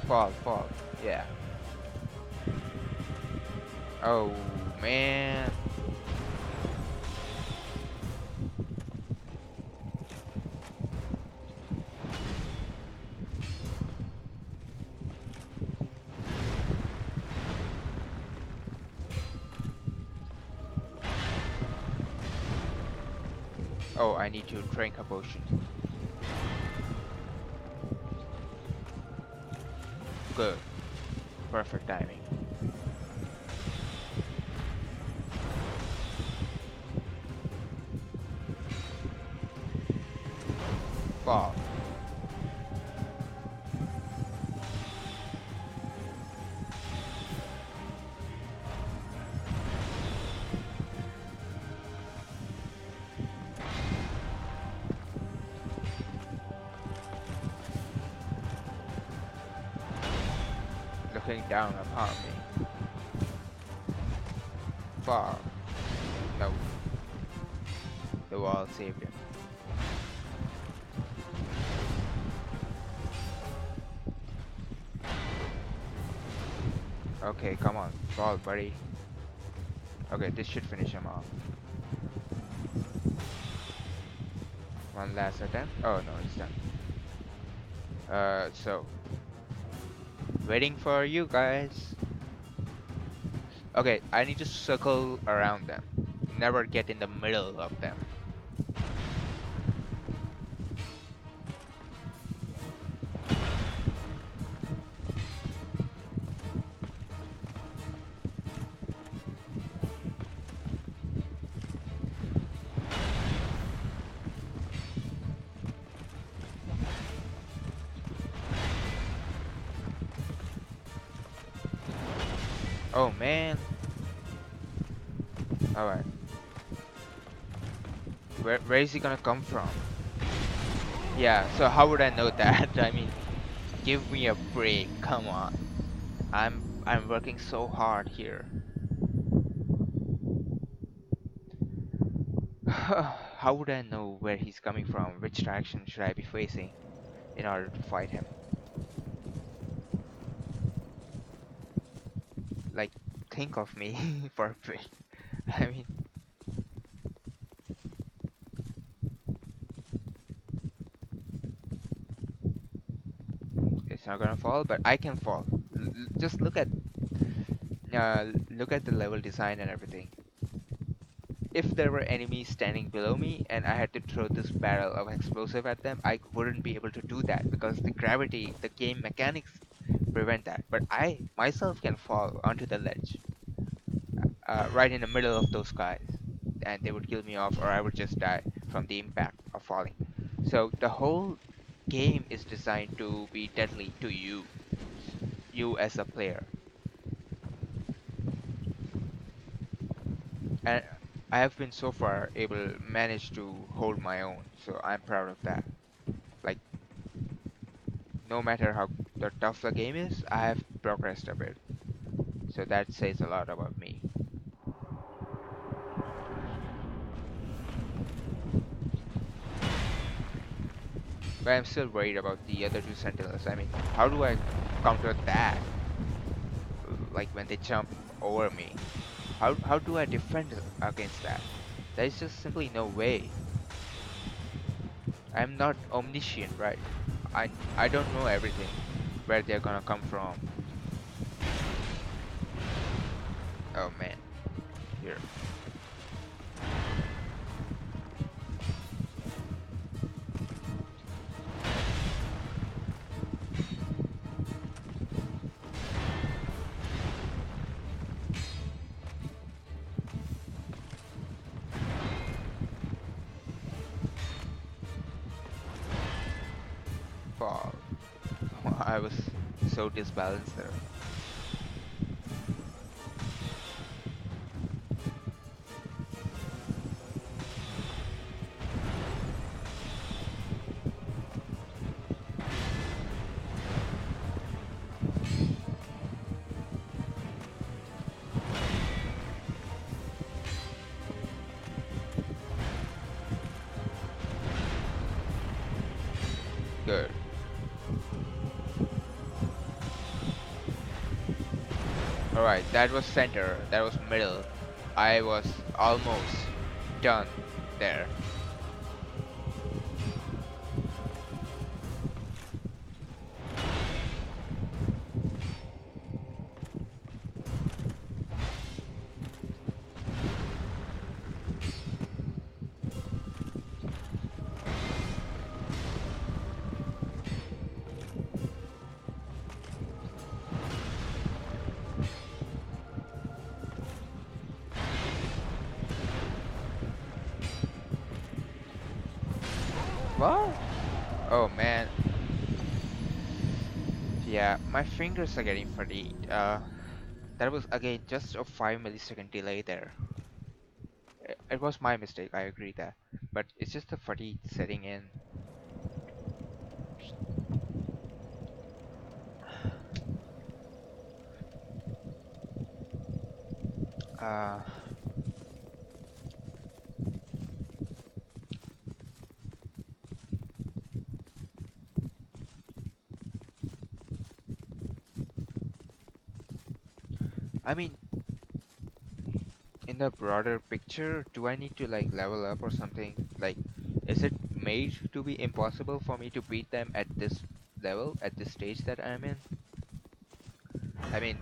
Fall, fall. Yeah. Oh man. Oh, I need to drink a potion. Good. Perfect timing. Fall. Looking down upon me. Fall. No. The wall saved him. Okay, come on. Fall, buddy. Okay, this should finish him off. One last attempt. Oh no, it's done. So waiting for you guys. Okay, I need to circle around them. Never get in the middle of them. Oh man. Alright. Where is he gonna come from? Yeah, so how would I know that? I mean, give me a break. Come on. I'm working so hard here. How would I know where he's coming from? Which direction should I be facing in order to fight him? Like, think of me for a bit. I mean, it's not gonna fall, but I can fall. Just look at the level design and everything. If there were enemies standing below me and I had to throw this barrel of explosive at them, I wouldn't be able to do that because the gravity, the game mechanics prevent that. But I myself can fall onto the ledge, right in the middle of those guys, and they would kill me off, or I would just die from the impact of falling. So the whole game is designed to be deadly to you as a player. And I have been so far able managed to hold my own, so I'm proud of that. Like, no matter how tough the game is, I have progressed a bit. So that says a lot about me. But I'm still worried about the other two sentinels. I mean, how do I counter that? Like when they jump over me. How do I defend against that? There is just simply no way. I'm not omniscient, right? I don't know everything. Where they're gonna come from. Oh man. Here. Fall. I was so disbalanced there. Good. Alright, that was center, that was middle. I was almost done there. What? Oh man, yeah, my fingers are getting fatigued. That was again just a 5 millisecond delay there. It was my mistake, I agree that. But it's just the fatigue setting in. Uh, I mean, in the broader picture, do I need to like level up or something? Like, is it made to be impossible for me to beat them at this level, at this stage that I'm in? I mean,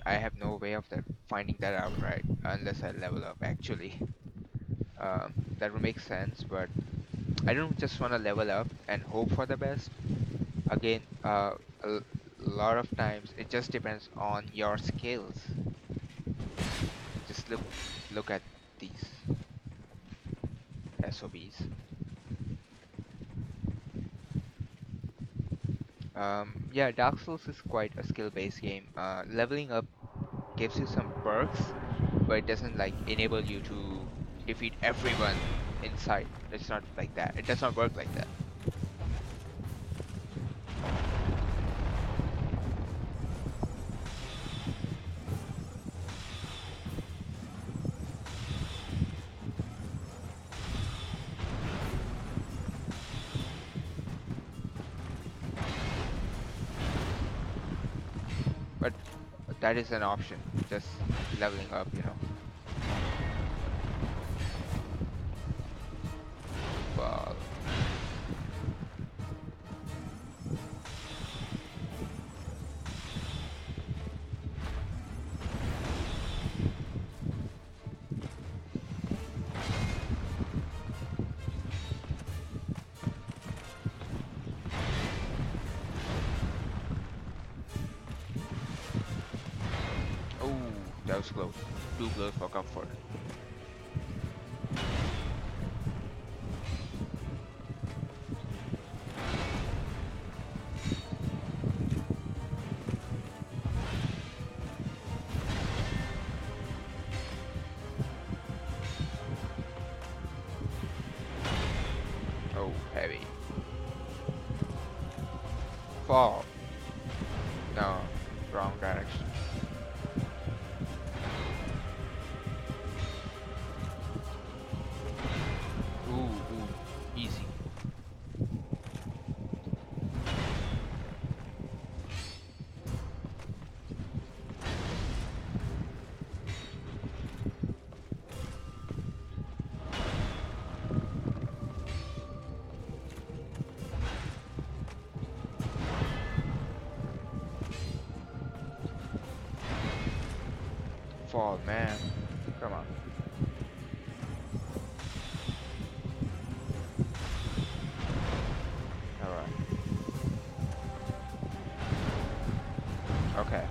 I have no way of that finding that out, right? Unless I level up, actually. That would make sense, but I don't just want to level up and hope for the best. Again, a lot of times it just depends on your skills. Just look at these SOBs. Yeah, Dark Souls is quite a skill-based game. Leveling up gives you some perks, but it doesn't like enable you to defeat everyone inside. It's not like that. It does not work like that. But that is an option. Just leveling up, you know. Well, oh, that was close. Two blows for comfort. Oh, heavy. Fall. No, wrong direction. Ooh, easy. Fall, man. Come on. Alright. Okay.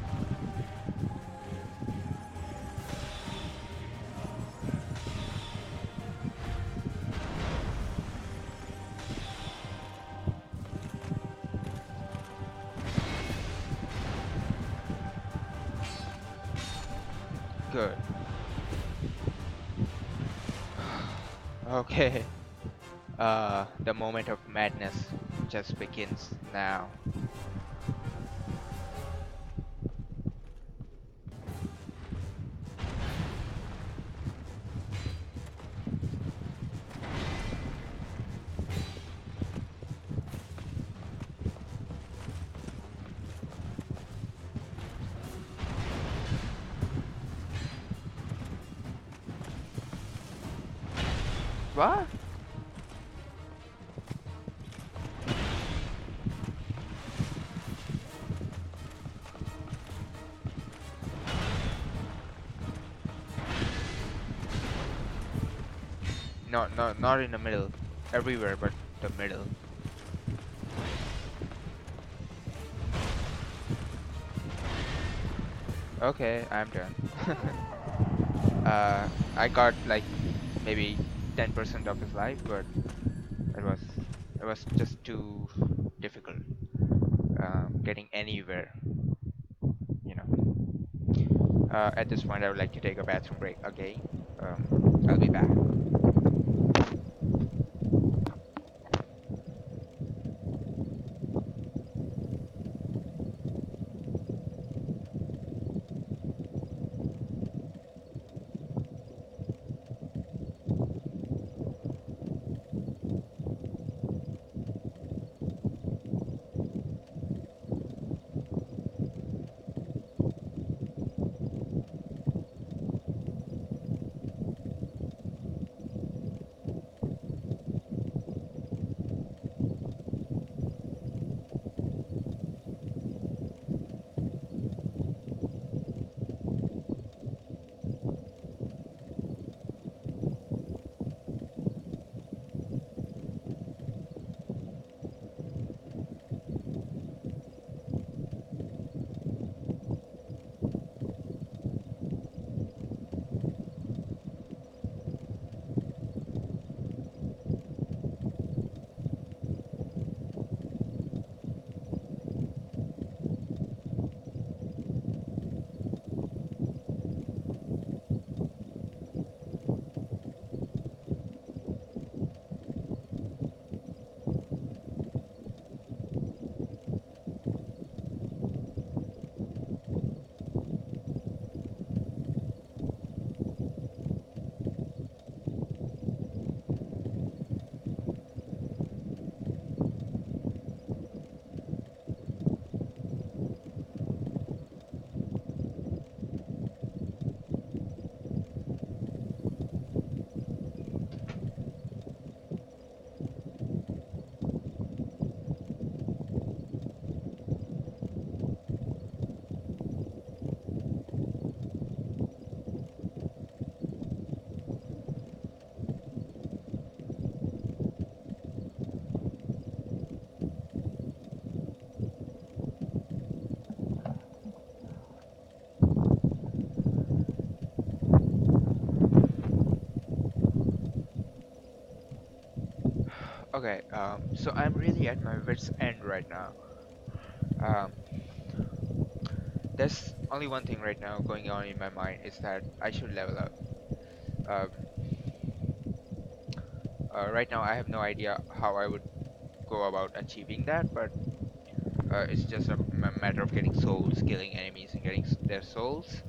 Good. Okay. The moment of madness just begins now. What? No, no, not in the middle. Everywhere but the middle. Okay, I'm done. I got like maybe 10% of his life, but it was it was just too difficult getting anywhere, you know. At this point, I would like to take a bathroom break again. I'll be back. Okay, so I'm really at my wit's end right now. Um, there's only one thing right now going on in my mind is that I should level up. Um, right now, I have no idea how I would go about achieving that, but it's just a matter of getting souls, killing enemies, and getting their souls.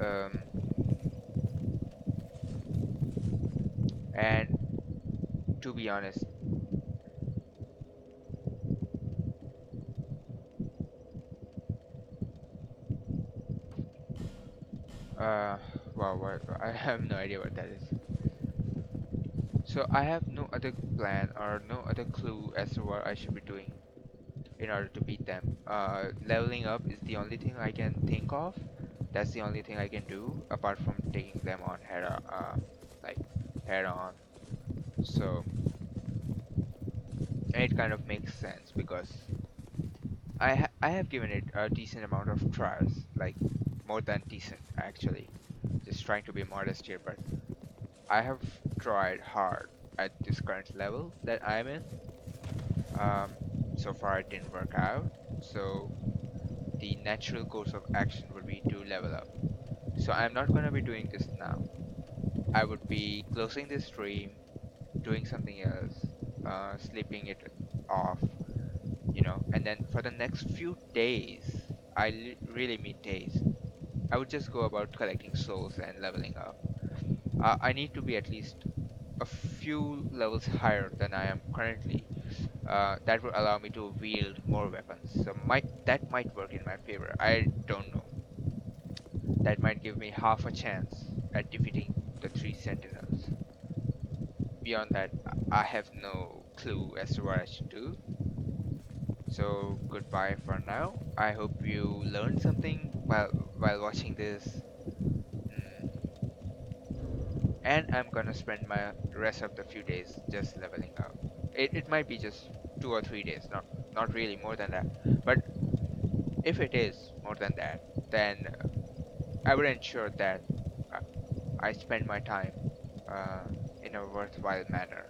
Um, and to be honest, uh, wow, I have no idea what that is. So I have no other plan or no other clue as to what I should be doing in order to beat them. Leveling up is the only thing I can think of. That's the only thing I can do apart from taking them on like head on. So it kind of makes sense because I have given it a decent amount of tries, like more than decent actually. Just trying to be modest here, but I have tried hard at this current level that I'm in. Um, so far it didn't work out. So the natural course of action would be to level up. So I'm not gonna be doing this now. I would be closing this stream, doing something else, sleeping it off, and then for the next few days, really mean days, I would just go about collecting souls and leveling up. I need to be at least a few levels higher than I am currently. That would allow me to wield more weapons. So that might work in my favor. I don't know. That might give me half a chance at defeating the three sentinels. beyond that, I have no clue as to what I should do. So goodbye for now. I hope you learned something while watching this. Mm, and I'm gonna spend my rest of the few days just leveling up. It might be just 2 or 3 days, not really more than that. But if it is more than that, then I would ensure that uh, I spend my time uh, in a worthwhile manner.